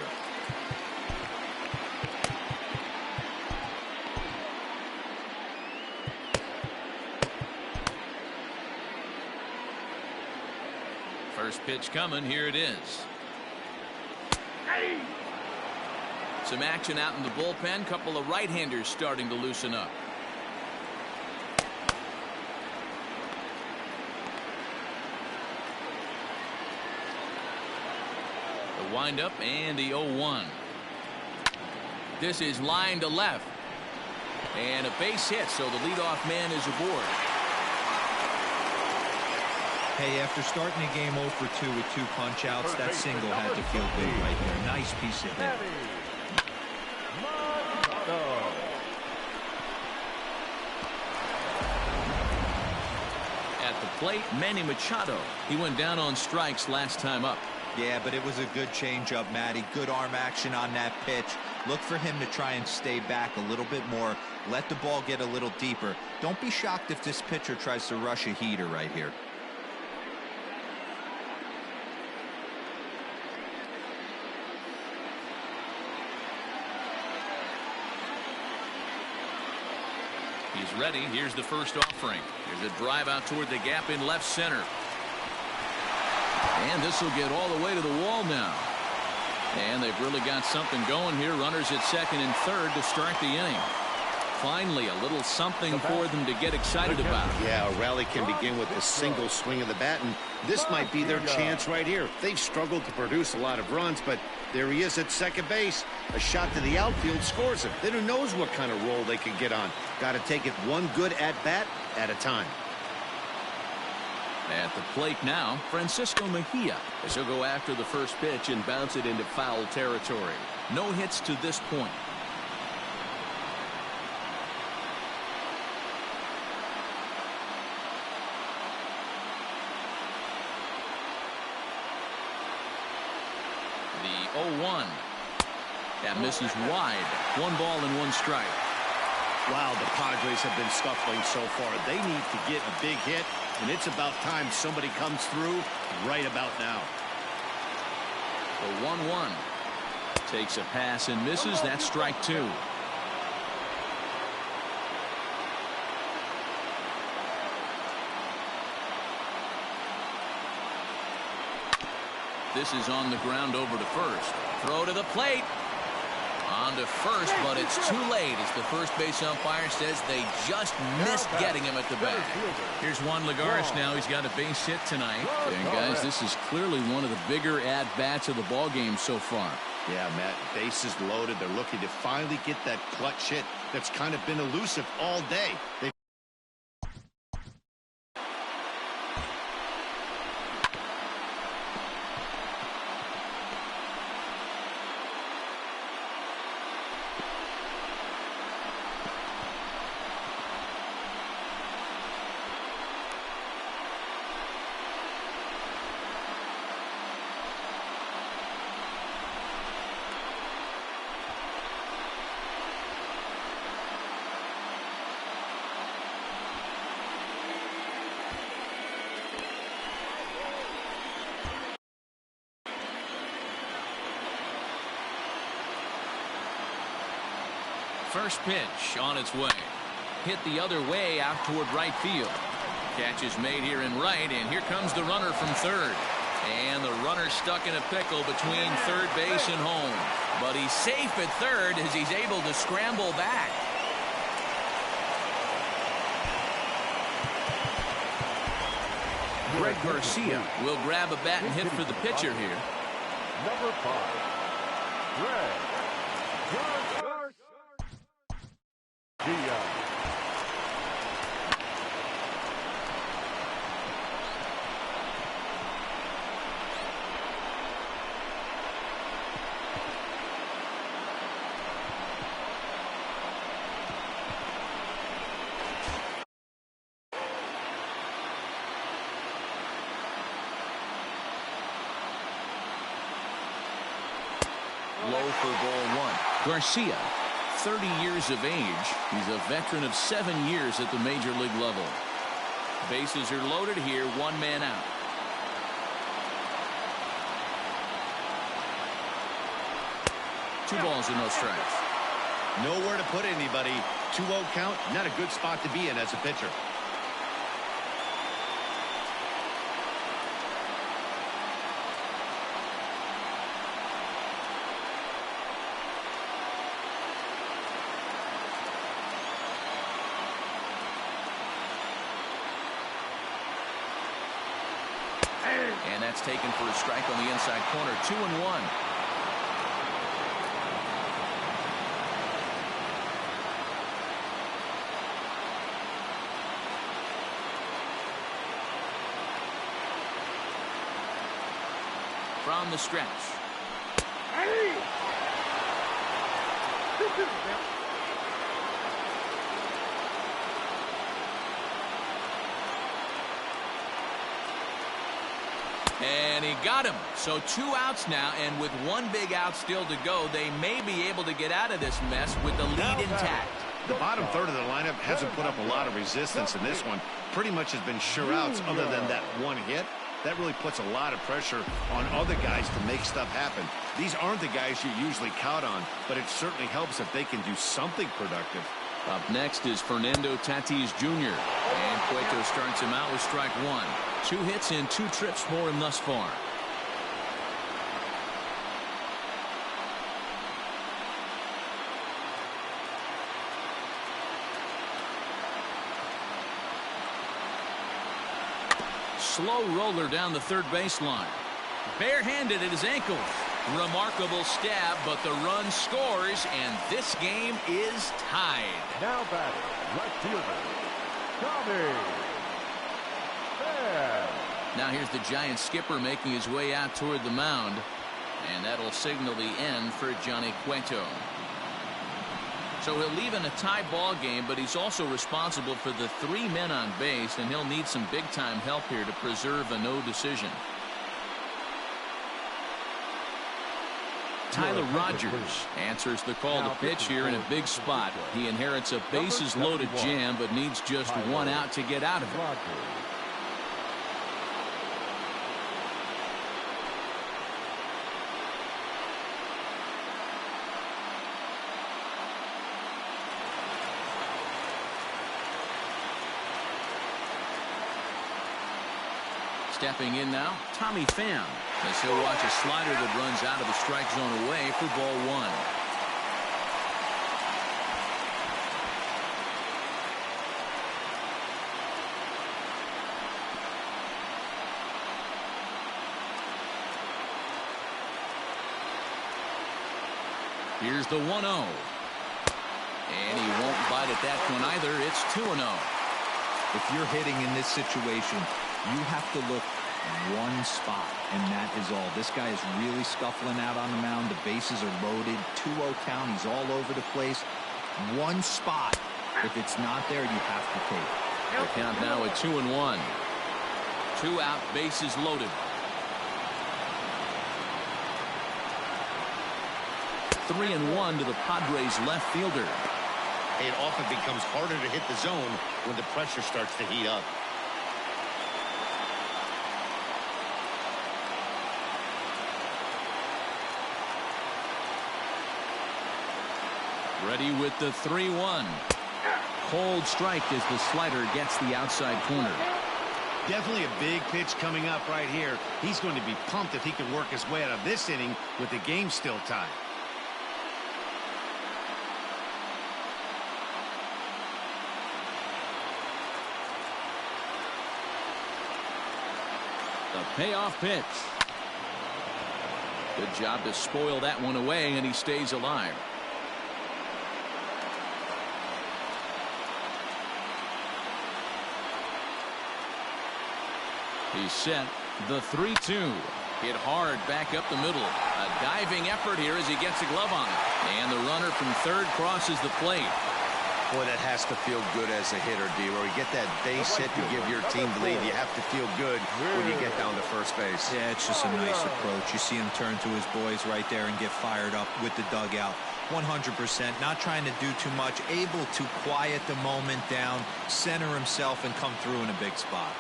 First pitch coming. Here it is. Some action out in the bullpen. Couple of right-handers starting to loosen up. The windup and the 0-1. This is line to left. And a base hit, so the leadoff man is aboard. Hey, after starting the game 0 for 2 with 2 punch-outs, that single had to feel good right there. Nice piece of hit. At the plate, Manny Machado. He went down on strikes last time up. Yeah, but it was a good changeup, Matty. Good arm action on that pitch. Look for him to try and stay back a little bit more. Let the ball get a little deeper. Don't be shocked if this pitcher tries to rush a heater right here. He's ready. Here's the first offering. There's a drive out toward the gap in left center. And this will get all the way to the wall now. And they've really got something going here. Runners at second and third to start the inning. Finally, a little something for them to get excited about. Yeah, a rally can begin with a single swing of the bat, and this might be their chance right here. They've struggled to produce a lot of runs, but there he is at second base. A shot to the outfield scores him. Then who knows what kind of roll they could get on. Got to take it one good at-bat at a time. At the plate now, Francisco Mejia, as he'll go after the first pitch and bounce it into foul territory. No hits to this point. The 0-1. That misses wide. 1 ball and 1 strike. Wow, the Padres have been scuffling so far. They need to get a big hit, and it's about time somebody comes through right about now. The 1-1. Takes a pass and misses. That's strike 2. This is on the ground over to first. Throw to the plate. On to first, but it's too late as the first base umpire says they just missed getting him at the bag. Here's Juan Lagares now. He's got a base hit tonight. And guys, this is clearly one of the bigger at-bats of the ball game so far. Yeah, Matt, bases loaded. They're looking to finally get that clutch hit that's kind of been elusive all day. First pitch on its way. Hit the other way out toward right field. Catch is made here in right, and here comes the runner from third. And the runner stuck in a pickle between third base and home. But he's safe at third as he's able to scramble back. Greg Garcia will grab a bat and hit for the pitcher here. Number 5, Greg Garcia. low for ball one. Garcia, 30 years of age. He's a veteran of 7 years at the major league level. Bases are loaded here, 1 man out. Two balls and no strikes. Nowhere to put anybody. 2-0 count, not a good spot to be in as a pitcher. And that's taken for a strike on the inside corner. 2-1. From the stretch. And he got him. So 2 outs now, and with 1 big out still to go, they may be able to get out of this mess with the lead intact. The bottom third of the lineup hasn't put up a lot of resistance in this one. Pretty much has been sure outs other than that 1 hit. That really puts a lot of pressure on other guys to make stuff happen. These aren't the guys you usually count on, but it certainly helps if they can do something productive. Up next is Fernando Tatis Jr. And Cueto starts him out with strike 1. 2 hits and 2 trips for him thus far. Slow roller down the third baseline. Barehanded at his ankles. Remarkable stab, but the run scores, and this game is tied. Now batting, left fielder, Tommy. Now here's the Giants skipper making his way out toward the mound, and that'll signal the end for Johnny Cueto. So he'll leave in a tie ball game, but he's also responsible for the 3 men on base, and he'll need some big-time help here to preserve a no decision. Tyler Rogers answers the call to pitch here in a big spot. He inherits a bases-loaded jam, but needs just 1 out to get out of it. Stepping in now, Tommy Pham, as he'll watch a slider that runs out of the strike zone away for ball 1. Here's the 1-0. And he won't bite at that one either. It's 2-0. If you're hitting in this situation, you have to look 1 spot, and that is all. This guy is really scuffling out on the mound. The bases are loaded. 2-0 count. He's all over the place. 1 spot. If it's not there, you have to take it. The count now at 2-1. 2 out, bases loaded. 3-1 to the Padres left fielder. It often becomes harder to hit the zone when the pressure starts to heat up. Ready with the 3-1. Cold strike as the slider gets the outside corner. Definitely a big pitch coming up right here. He's going to be pumped if he can work his way out of this inning with the game still tied. The payoff pitch. Good job to spoil that one away, and he stays alive. He's set. The 3-2. Hit hard back up the middle. A diving effort here as he gets a glove on it. And the runner from third crosses the plate. Boy, that has to feel good as a hitter, D-Roy. You get that base hit to give your team the lead. You have to feel good when you get down to first base. Yeah, it's just a nice approach. You see him turn to his boys right there and get fired up with the dugout. 100%, not trying to do too much, able to quiet the moment down, center himself, and come through in a big spot.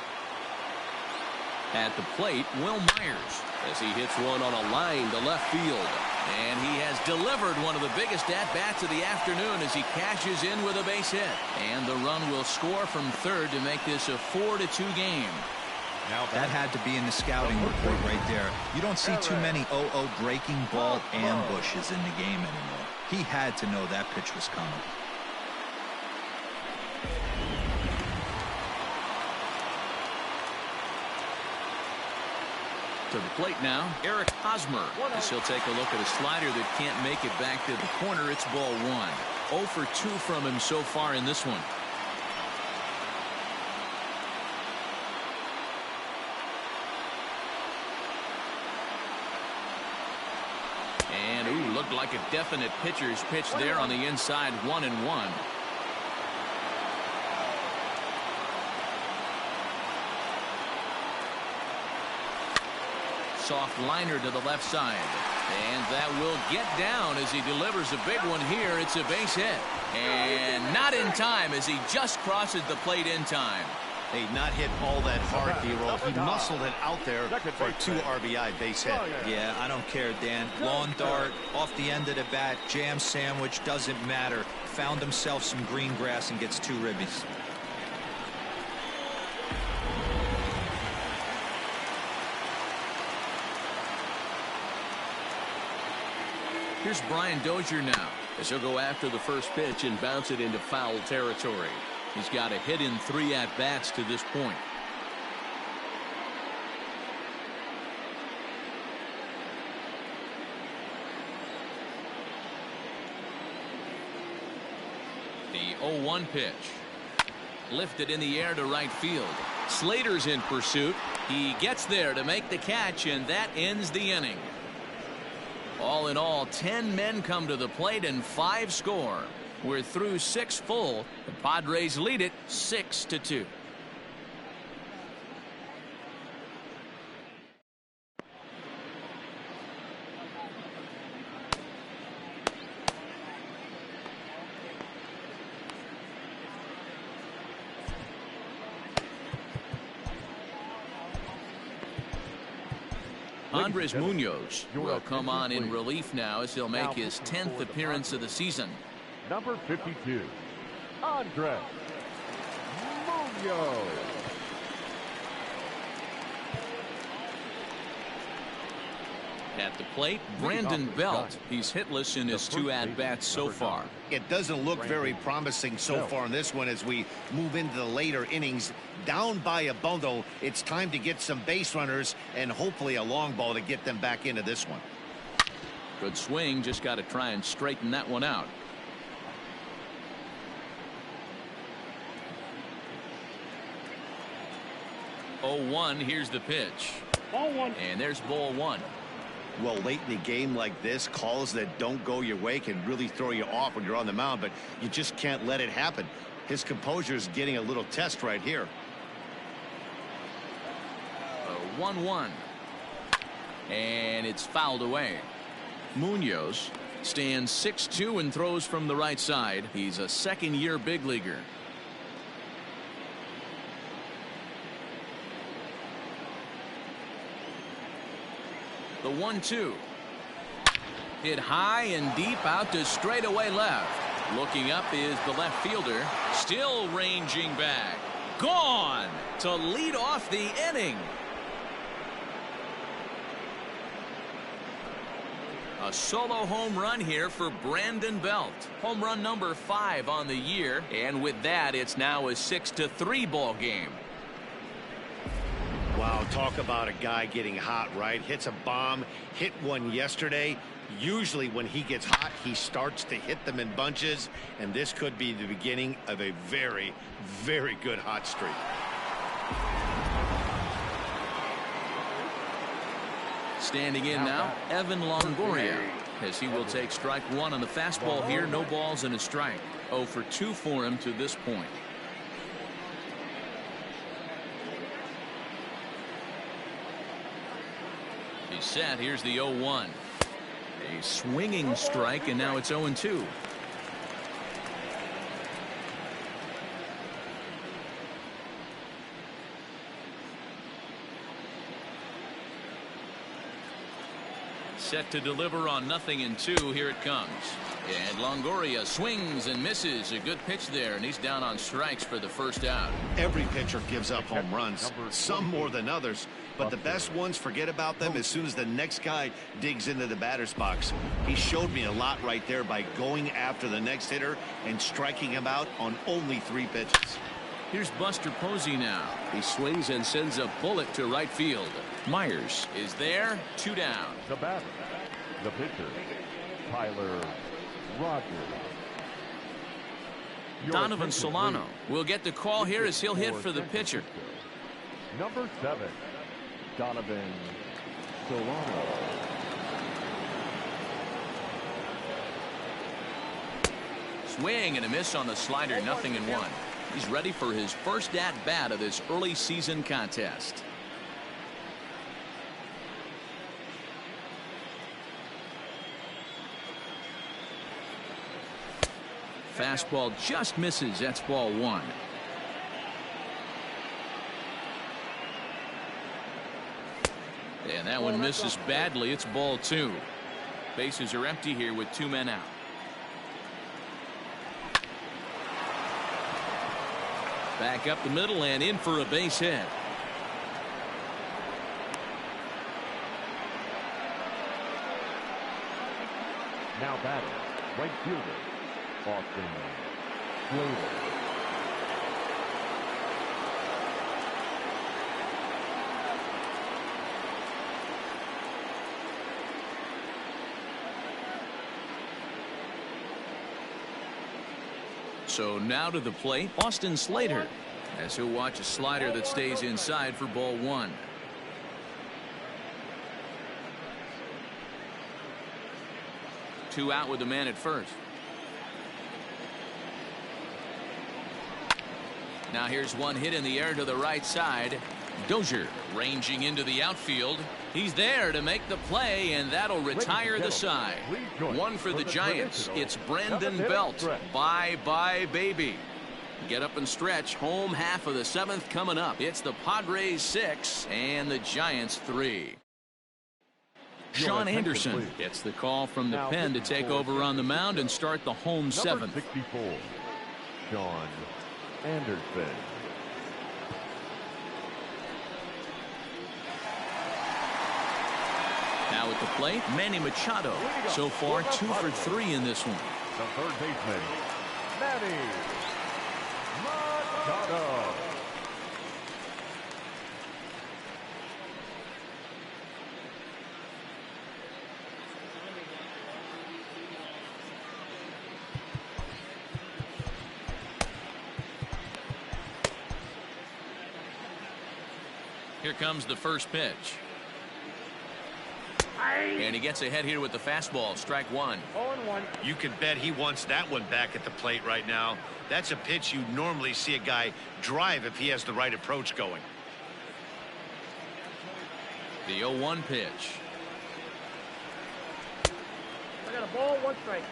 At the plate, Will Myers, as he hits one on a line to left field. And he has delivered one of the biggest at-bats of the afternoon as he cashes in with a base hit. And the run will score from third to make this a 4-2 game. Now that had to be in the scouting report right there. You don't see too many 0-0 breaking ball ambushes in the game anymore. He had to know that pitch was coming. To the plate now, Eric Hosmer, as he'll take a look at a slider that can't make it back to the corner. It's ball one. 0 for 2 from him so far in this one. And ooh, looked like a definite pitcher's pitch there on the inside. 1-1. Soft liner to the left side. And that will get down as he delivers a big one here. It's a base hit. And not in time as he just crosses the plate in time. Hey, not hit all that hard, D-Roll. He muscled it out there for a 2 RBI base hit. Yeah, I don't care, Dan. Lawn dart, off the end of the bat, jam sandwich, doesn't matter. Found himself some green grass and gets 2 ribbies. Here's Brian Dozier now, as he'll go after the first pitch and bounce it into foul territory. He's got a hit in 3 at-bats to this point. The 0-1 pitch. Lifted in the air to right field. Slater's in pursuit. He gets there to make the catch, and that ends the inning. All in all, 10 men come to the plate and 5 score. We're through 6 full. The Padres lead it 6-2. Andres Munoz will come on in relief now as he'll make his 10th appearance of the season. Number 52, Andres Munoz. At the plate, Brandon Belt. He's hitless in his 2 at-bats so far. It doesn't look very promising so far in this one as we move into the later innings. Down by a bundle, it's time to get some base runners and hopefully a long ball to get them back into this one. Good swing, just got to try and straighten that one out. Oh, 1, here's the pitch. And there's ball 1. Well, late in the game like this, calls that don't go your way can really throw you off when you're on the mound, but you just can't let it happen. His composure is getting a little test right here. 1-1. And it's fouled away. Munoz stands 6'2" and throws from the right side. He's a second-year big leaguer. The 1-2. Hit high and deep out to straightaway left. Looking up is the left fielder. Still ranging back. Gone to lead off the inning. A solo home run here for Brandon Belt. Home run number 5 on the year. And with that, it's now a 6-3 ball game. Wow, talk about a guy getting hot, right? Hits a bomb, hit one yesterday. Usually when he gets hot, he starts to hit them in bunches, and this could be the beginning of a very, very good hot streak. Standing in now, Evan Longoria. as he will take strike one on the fastball here. No balls and a strike. 0 for 2 for him to this point. He's set. Here's the 0-1. A swinging strike, and now it's 0-2. Set to deliver on 0-2. Here it comes. And Longoria swings and misses. A good pitch there, and he's down on strikes for the first out. Every pitcher gives up home runs, some more than others, but the best ones forget about them as soon as the next guy digs into the batter's box. He showed me a lot right there by going after the next hitter and striking him out on only 3 pitches. Here's Buster Posey now. He swings and sends a bullet to right field. Myers is there. 2 down. The batter, the pitcher, Tyler Rogers. Donovan Solano will get the call here as he'll hit for the pitcher. Number 7, Donovan Solano. Swing and a miss on the slider. 0-1. He's ready for his first at-bat of this early season contest. Fastball just misses. That's ball 1. And that one misses badly. It's ball 2. Bases are empty here with 2 men out. Back up the middle and in for a base hit. Now batting, right fielder, Austin Slater. So now to the plate, Austin Slater, as he'll watch a slider that stays inside for ball 1. Two out with the man at first. Now here's one hit in the air to the right side. Dozier ranging into the outfield. He's there to make the play, and that'll retire the side. One for the Giants. It's Brandon Belt. Bye-bye, baby. Get up and stretch. Home half of the 7th coming up. It's the Padres 6 and the Giants 3. Sean Anderson gets the call from the pen to take over on the mound and start the home 7th. 64, Sean Anderson. Now at the plate, Manny Machado. So far, 2 for 3 in this one. The third baseman, Manny Machado. Here comes the first pitch. And he gets ahead here with the fastball. Strike 1. 0-1. You can bet he wants that one back at the plate right now. That's a pitch you normally see a guy drive if he has the right approach going. The 0-1 pitch. I got a ball, 1 strike.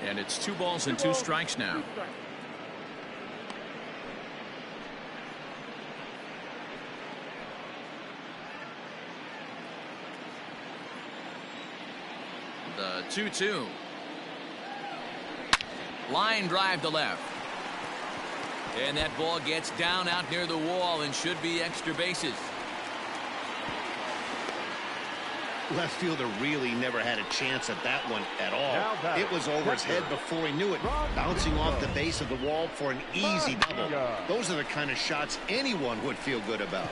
And it's 2 balls and 2 strikes now. The 2-2. Line drive to left. And that ball gets down out near the wall and should be extra bases. left fielder really never had a chance at that one at all. It was over his head before he knew it, bouncing off the base of the wall for an easy double. Those are the kind of shots anyone would feel good about.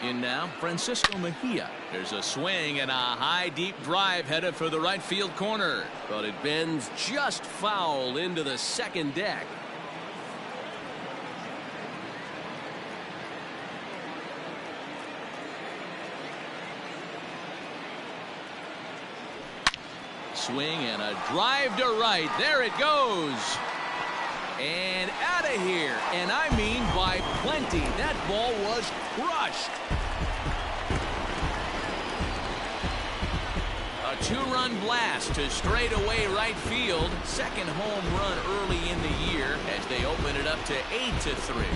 In now, Francisco Mejia. There's a swing and a high, deep drive headed for the right field corner. But it bends just foul into the second deck. Swing and a drive to right. There it goes. And out of here. And I mean by plenty. That ball was crushed. A two-run blast to straightaway right field. Second home run early in the year as they open it up to 8-3.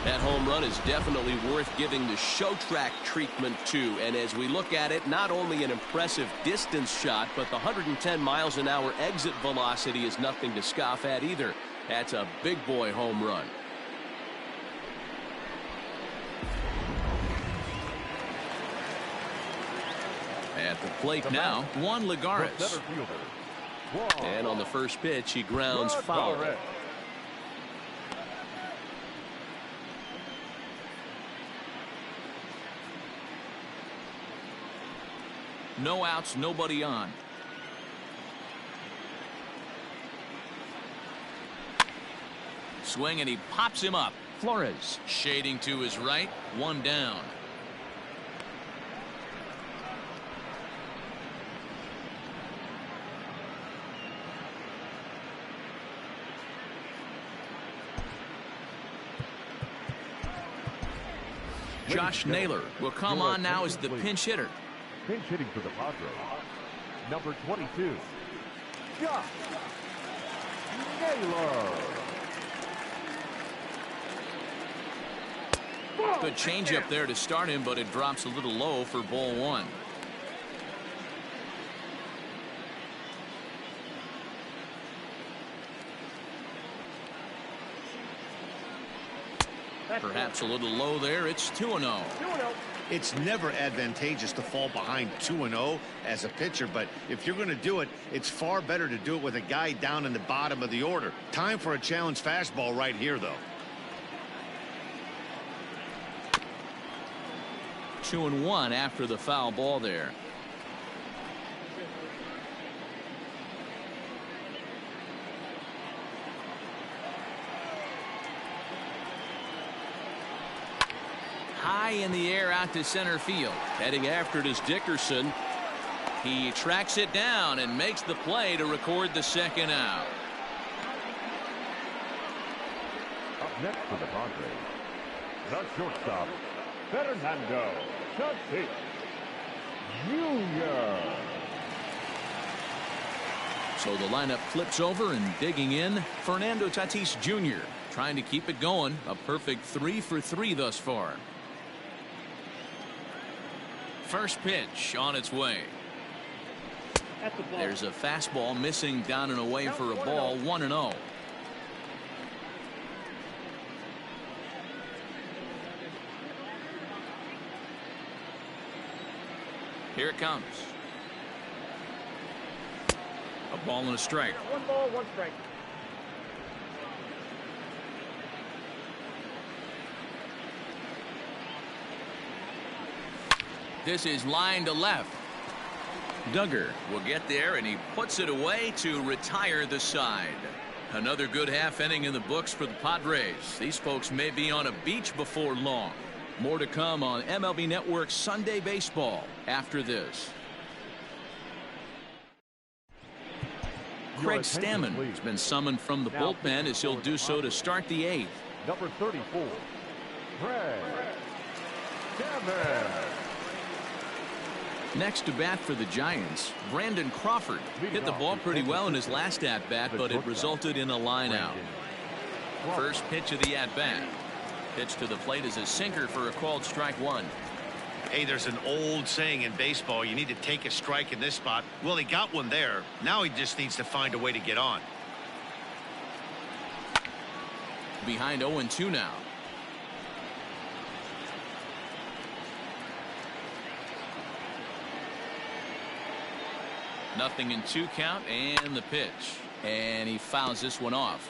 That home run is definitely worth giving the show track treatment to. And as we look at it, not only an impressive distance shot, but the 110 miles an hour exit velocity is nothing to scoff at either. That's a big boy home run. At the plate now, Juan Lagares. And on the first pitch, he grounds foul. No outs, nobody on. Swing and he pops him up. Flores shading to his right. One down. Josh Naylor will come on now as the pinch hitter. Pinch hitting for the Padres, number 22, Josh Naylor. Good changeup there to start him, but it drops a little low for ball one. Perhaps a little low there. It's 2-0. It's never advantageous to fall behind 2-0 as a pitcher, but if you're going to do it, it's far better to do it with a guy down in the bottom of the order. Time for a challenge fastball right here, though. 2-1 after the foul ball there. High in the air out to center field. Heading after it is Dickerson. He tracks it down and makes the play to record the second out. Up next for the Padres, the shortstop, Fernando Tatis Jr. So the lineup flips over and digging in, Fernando Tatis Jr. trying to keep it going. A perfect 3 for 3 thus far. First pitch on its way. There's a fastball missing down and away for a ball. 1-0. Here it comes. A ball and a strike. 1 ball, 1 strike. This is line to left. Duggar will get there, and he puts it away to retire the side. Another good half inning in the books for the Padres. These folks may be on a beach before long. More to come on MLB Network's Sunday Baseball after this. Craig Stammen has been summoned from the bullpen as he'll do so to start the 8th. Number 34, Craig Stammen. Next to bat for the Giants, Brandon Crawford hit the ball pretty well in his last at-bat, but it resulted in a line out. First pitch of the at-bat. Pitch to the plate is a sinker for a called strike one. Hey, there's an old saying in baseball, you need to take a strike in this spot. Well, he got one there. Now he just needs to find a way to get on. Behind 0-2 now. Nothing in 2 count, and the pitch. And he fouls this one off.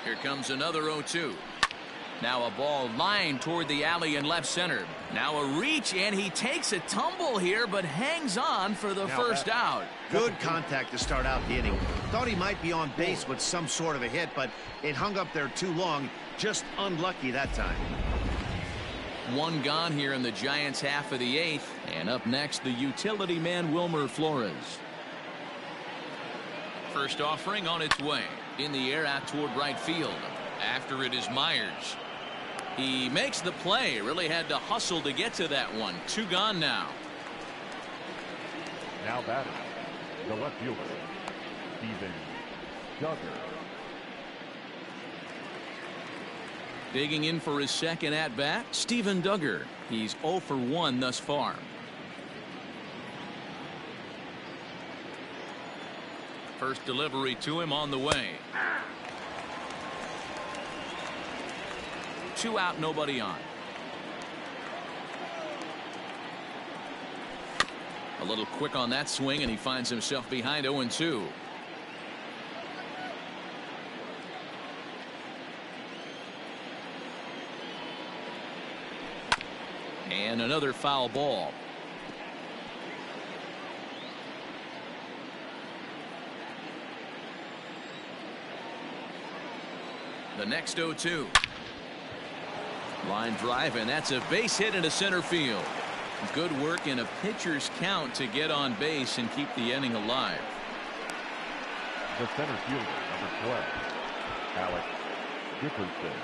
Here comes another 0-2. Now a ball lined toward the alley in left center. Now a reach, and he takes a tumble here, but hangs on for the first out. Good contact to start out the inning. Thought he might be on base with some sort of a hit, but it hung up there too long. Just unlucky that time. One gone here in the Giants' half of the 8th. And up next, the utility man, Wilmer Flores. First offering on its way. In the air out toward right field. After it is Myers. He makes the play. Really had to hustle to get to that one. 2 gone now. Now batting, the left fielder, Steven Duggar. Digging in for his second at-bat, Steven Duggar. He's 0 for 1 thus far. First delivery to him on the way. 2 out, nobody on. A little quick on that swing, and he finds himself behind 0-2. And another foul ball. The next 0-2. Line drive, and that's a base hit into center field. Good work in a pitcher's count to get on base and keep the inning alive. The center fielder, number 12, Alex Dickerson.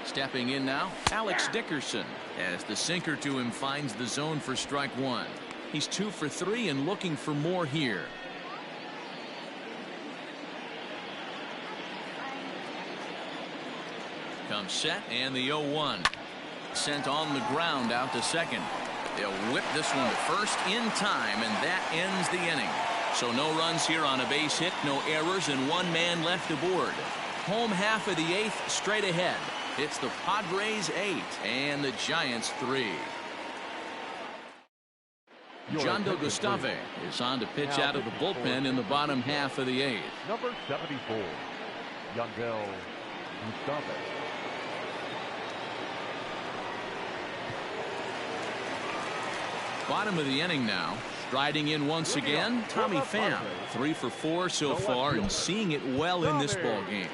Stepping in now, Alex Dickerson, as the sinker to him finds the zone for strike one. He's 2 for 3 and looking for more here. Comes set, and the 0-1. Sent on the ground out to second. They'll whip this one to first in time, and that ends the inning. So no runs here on a base hit, no errors, and 1 man left aboard. Home half of the 8th straight ahead. It's the Padres 8 and the Giants 3. John Del Gustave is on to pitch out of the bullpen in the bottom half of the 8th. Number 74, Yandel Gustave. Bottom of the inning now. Striding in once again, Tommy Pham. 3 for 4 so far and seeing it well in this ball game.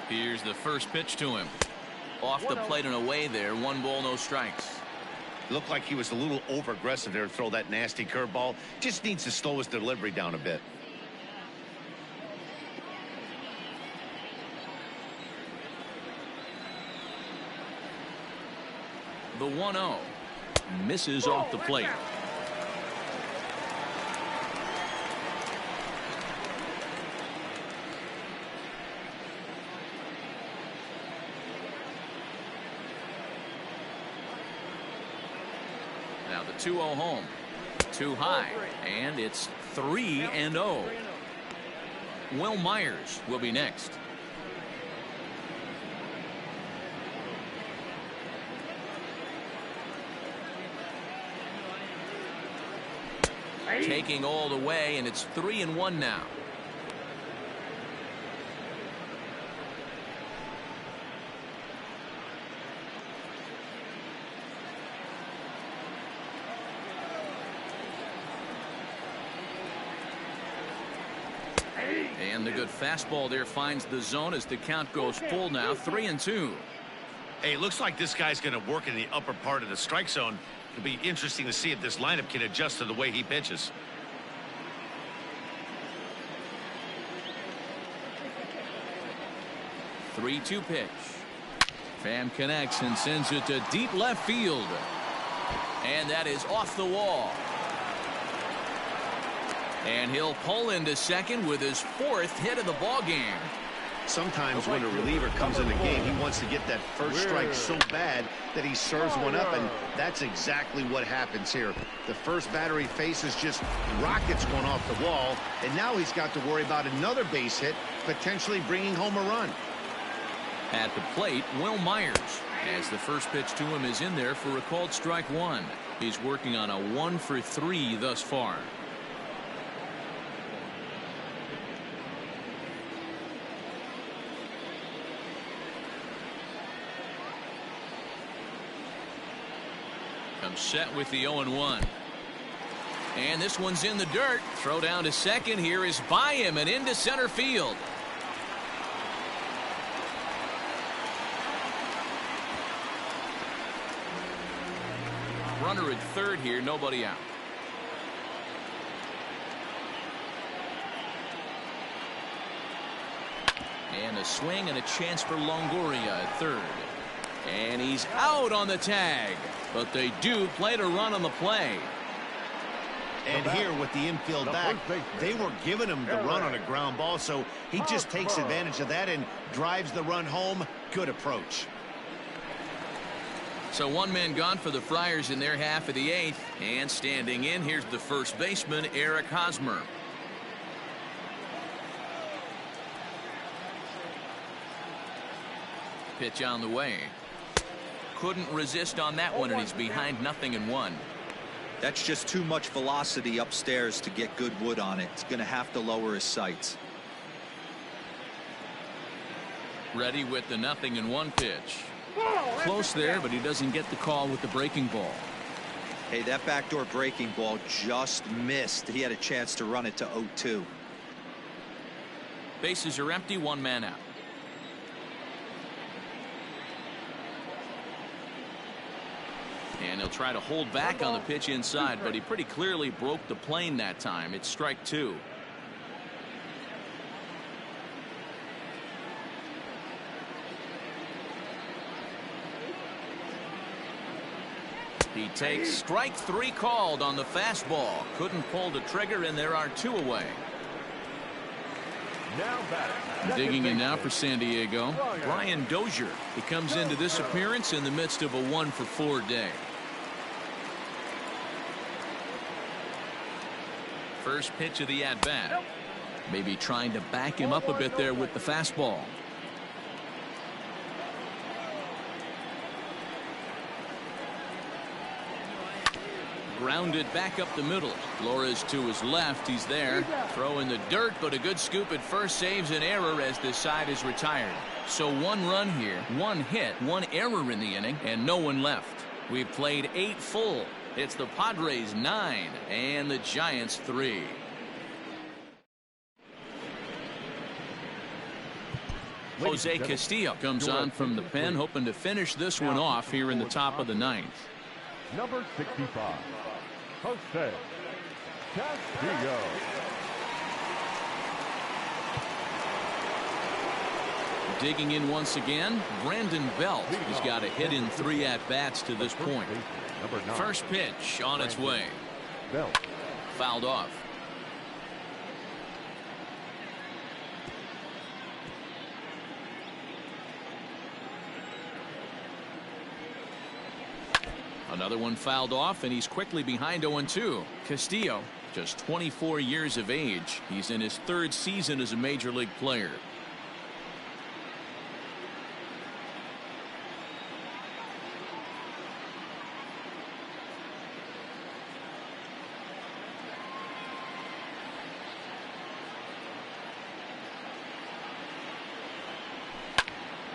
Here's the first pitch to him. Off the plate and away there. 1 ball, no strikes. Looked like he was a little over aggressive there to throw that nasty curveball. Just needs to slow his delivery down a bit. The 1-0 misses off the plate. Now the 2-0 home. Too high, and it's 3-0. Will Myers will be next. Taking all the way, and it's 3-1 now. And the good fastball there finds the zone as the count goes full now. 3-2. Hey, it looks like this guy's going to work in the upper part of the strike zone. It'll be interesting to see if this lineup can adjust to the way he pitches. 3-2 pitch. Pham connects and sends it to deep left field. And that is off the wall. And he'll pull into second with his 4th hit of the ball game. Sometimes when a reliever comes in the game, he wants to get that first strike so bad that he serves one up, and that's exactly what happens here. The first batter he faces just rockets one off the wall, and now he's got to worry about another base hit, potentially bringing home a run. At the plate, Will Myers, as the first pitch to him is in there for a called strike 1. He's working on a 1-for-3 thus far. Comes set with the 0-1. And this one's in the dirt. Throw down to second. Here is by him and into center field. Runner at third here, nobody out. And a swing and a chance for Longoria at third. And he's out on the tag. But they do play to run on the play. And here with the infield back, they were giving him the run on a ground ball, so he just takes advantage of that and drives the run home. Good approach. So one man gone for the Friars in their half of the 8th. And standing in, here's the first baseman, Eric Hosmer. Pitch on the way. Couldn't resist on that one, and he's behind 0-1. That's just too much velocity upstairs to get good wood on it. It's going to have to lower his sights. Ready with the 0-1 pitch. Close there, but he doesn't get the call with the breaking ball. Hey, that backdoor breaking ball just missed. He had a chance to run it to 0-2. Bases are empty, 1 man out. And he'll try to hold back on the pitch inside, but he pretty clearly broke the plane that time. It's strike 2. He takes strike 3 called on the fastball. Couldn't pull the trigger, and there are 2 away. Digging in now for San Diego, Brian Dozier. He comes into this appearance in the midst of a 1-for-4 day. First pitch of the at-bat. Maybe trying to back him up a bit there with the fastball. Grounded back up the middle. Flores to his left. He's there. Throw in the dirt, but a good scoop at first saves an error as this side is retired. So 1 run here, 1 hit, 1 error in the inning, and no one left. We've played 8 full. It's the Padres 9 and the Giants 3. Jose Castillo comes on from the pen, hoping to finish this one off here in the top of the 9th. Number 65, Jose Castillo. Digging in once again, Brandon Belt. He's got a hit in 3 at-bats to this point. First pitch on its way. Fouled off. Another one fouled off, and he's quickly behind 0-2. Castillo, just 24 years of age. He's in his 3rd season as a major league player.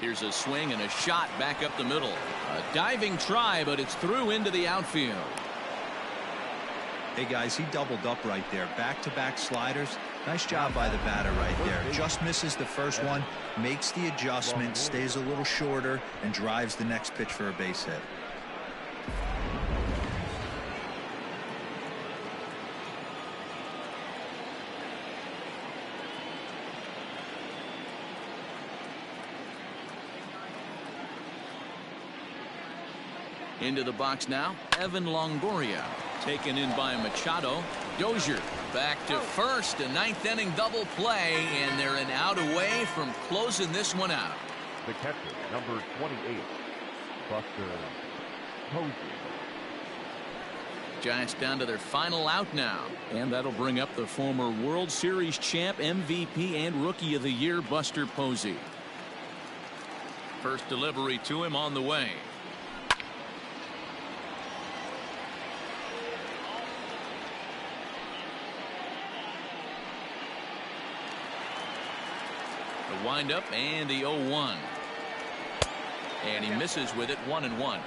Here's a swing and a shot back up the middle. A diving try, but it's through into the outfield. Hey guys, he doubled up right there. Back-to-back sliders. Nice job by the batter right there. Just misses the first one, makes the adjustment, stays a little shorter, and drives the next pitch for a base hit. Into the box now, Evan Longoria. Taken in by Machado. Dozier back to first. A ninth inning double play, and they're an out away from closing this one out. The catcher, number 28, Buster Posey. Giants down to their final out now. And that'll bring up the former World Series champ, MVP, and Rookie of the Year, Buster Posey. First delivery to him on the way. The windup and the 0-1. And he misses with it, 1-1.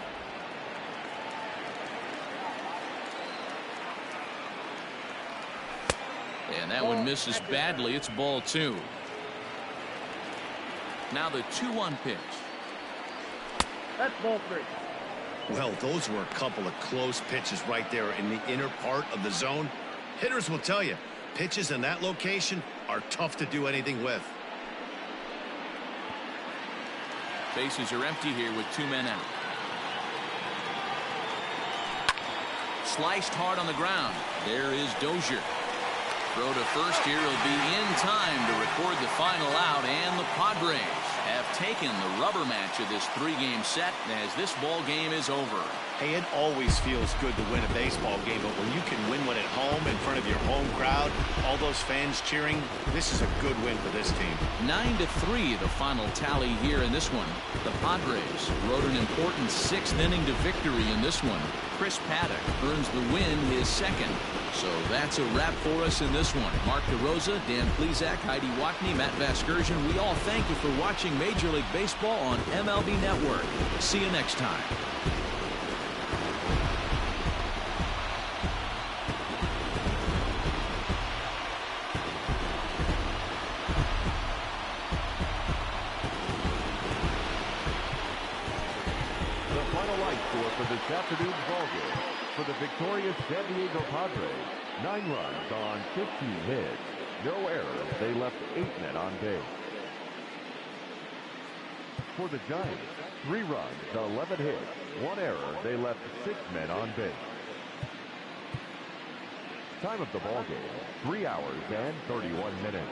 And that one misses badly. It's ball 2. Now the 2-1 pitch. That's ball 3. Well, those were a couple of close pitches right there in the inner part of the zone. Hitters will tell you, pitches in that location are tough to do anything with. Bases are empty here with 2 men out. Sliced hard on the ground. There is Dozier. Throw to first here. He'll be in time to record the final out, and the Padres have taken the rubber match of this 3-game set as this ball game is over. Hey, it always feels good to win a baseball game, but when you can win one at home in front of your home crowd, all those fans cheering, this is a good win for this team. 9-3 the final tally here in this one. The Padres rode an important 6th inning to victory in this one. Chris Paddock earns the win, his second. So that's a wrap for us in this one. Mark DeRosa, Dan Plesac, Heidi Watney, Matt Vasgersian, we all thank you for watching Major League Baseball on MLB Network. See you next time. For this afternoon's ballgame, for the victorious San Diego Padres, 9 runs on 15 hits, no errors. They left 8 men on base. For the Giants, 3 runs, 11 hits, 1 error. They left 6 men on base. Time of the ballgame, 3 hours and 31 minutes.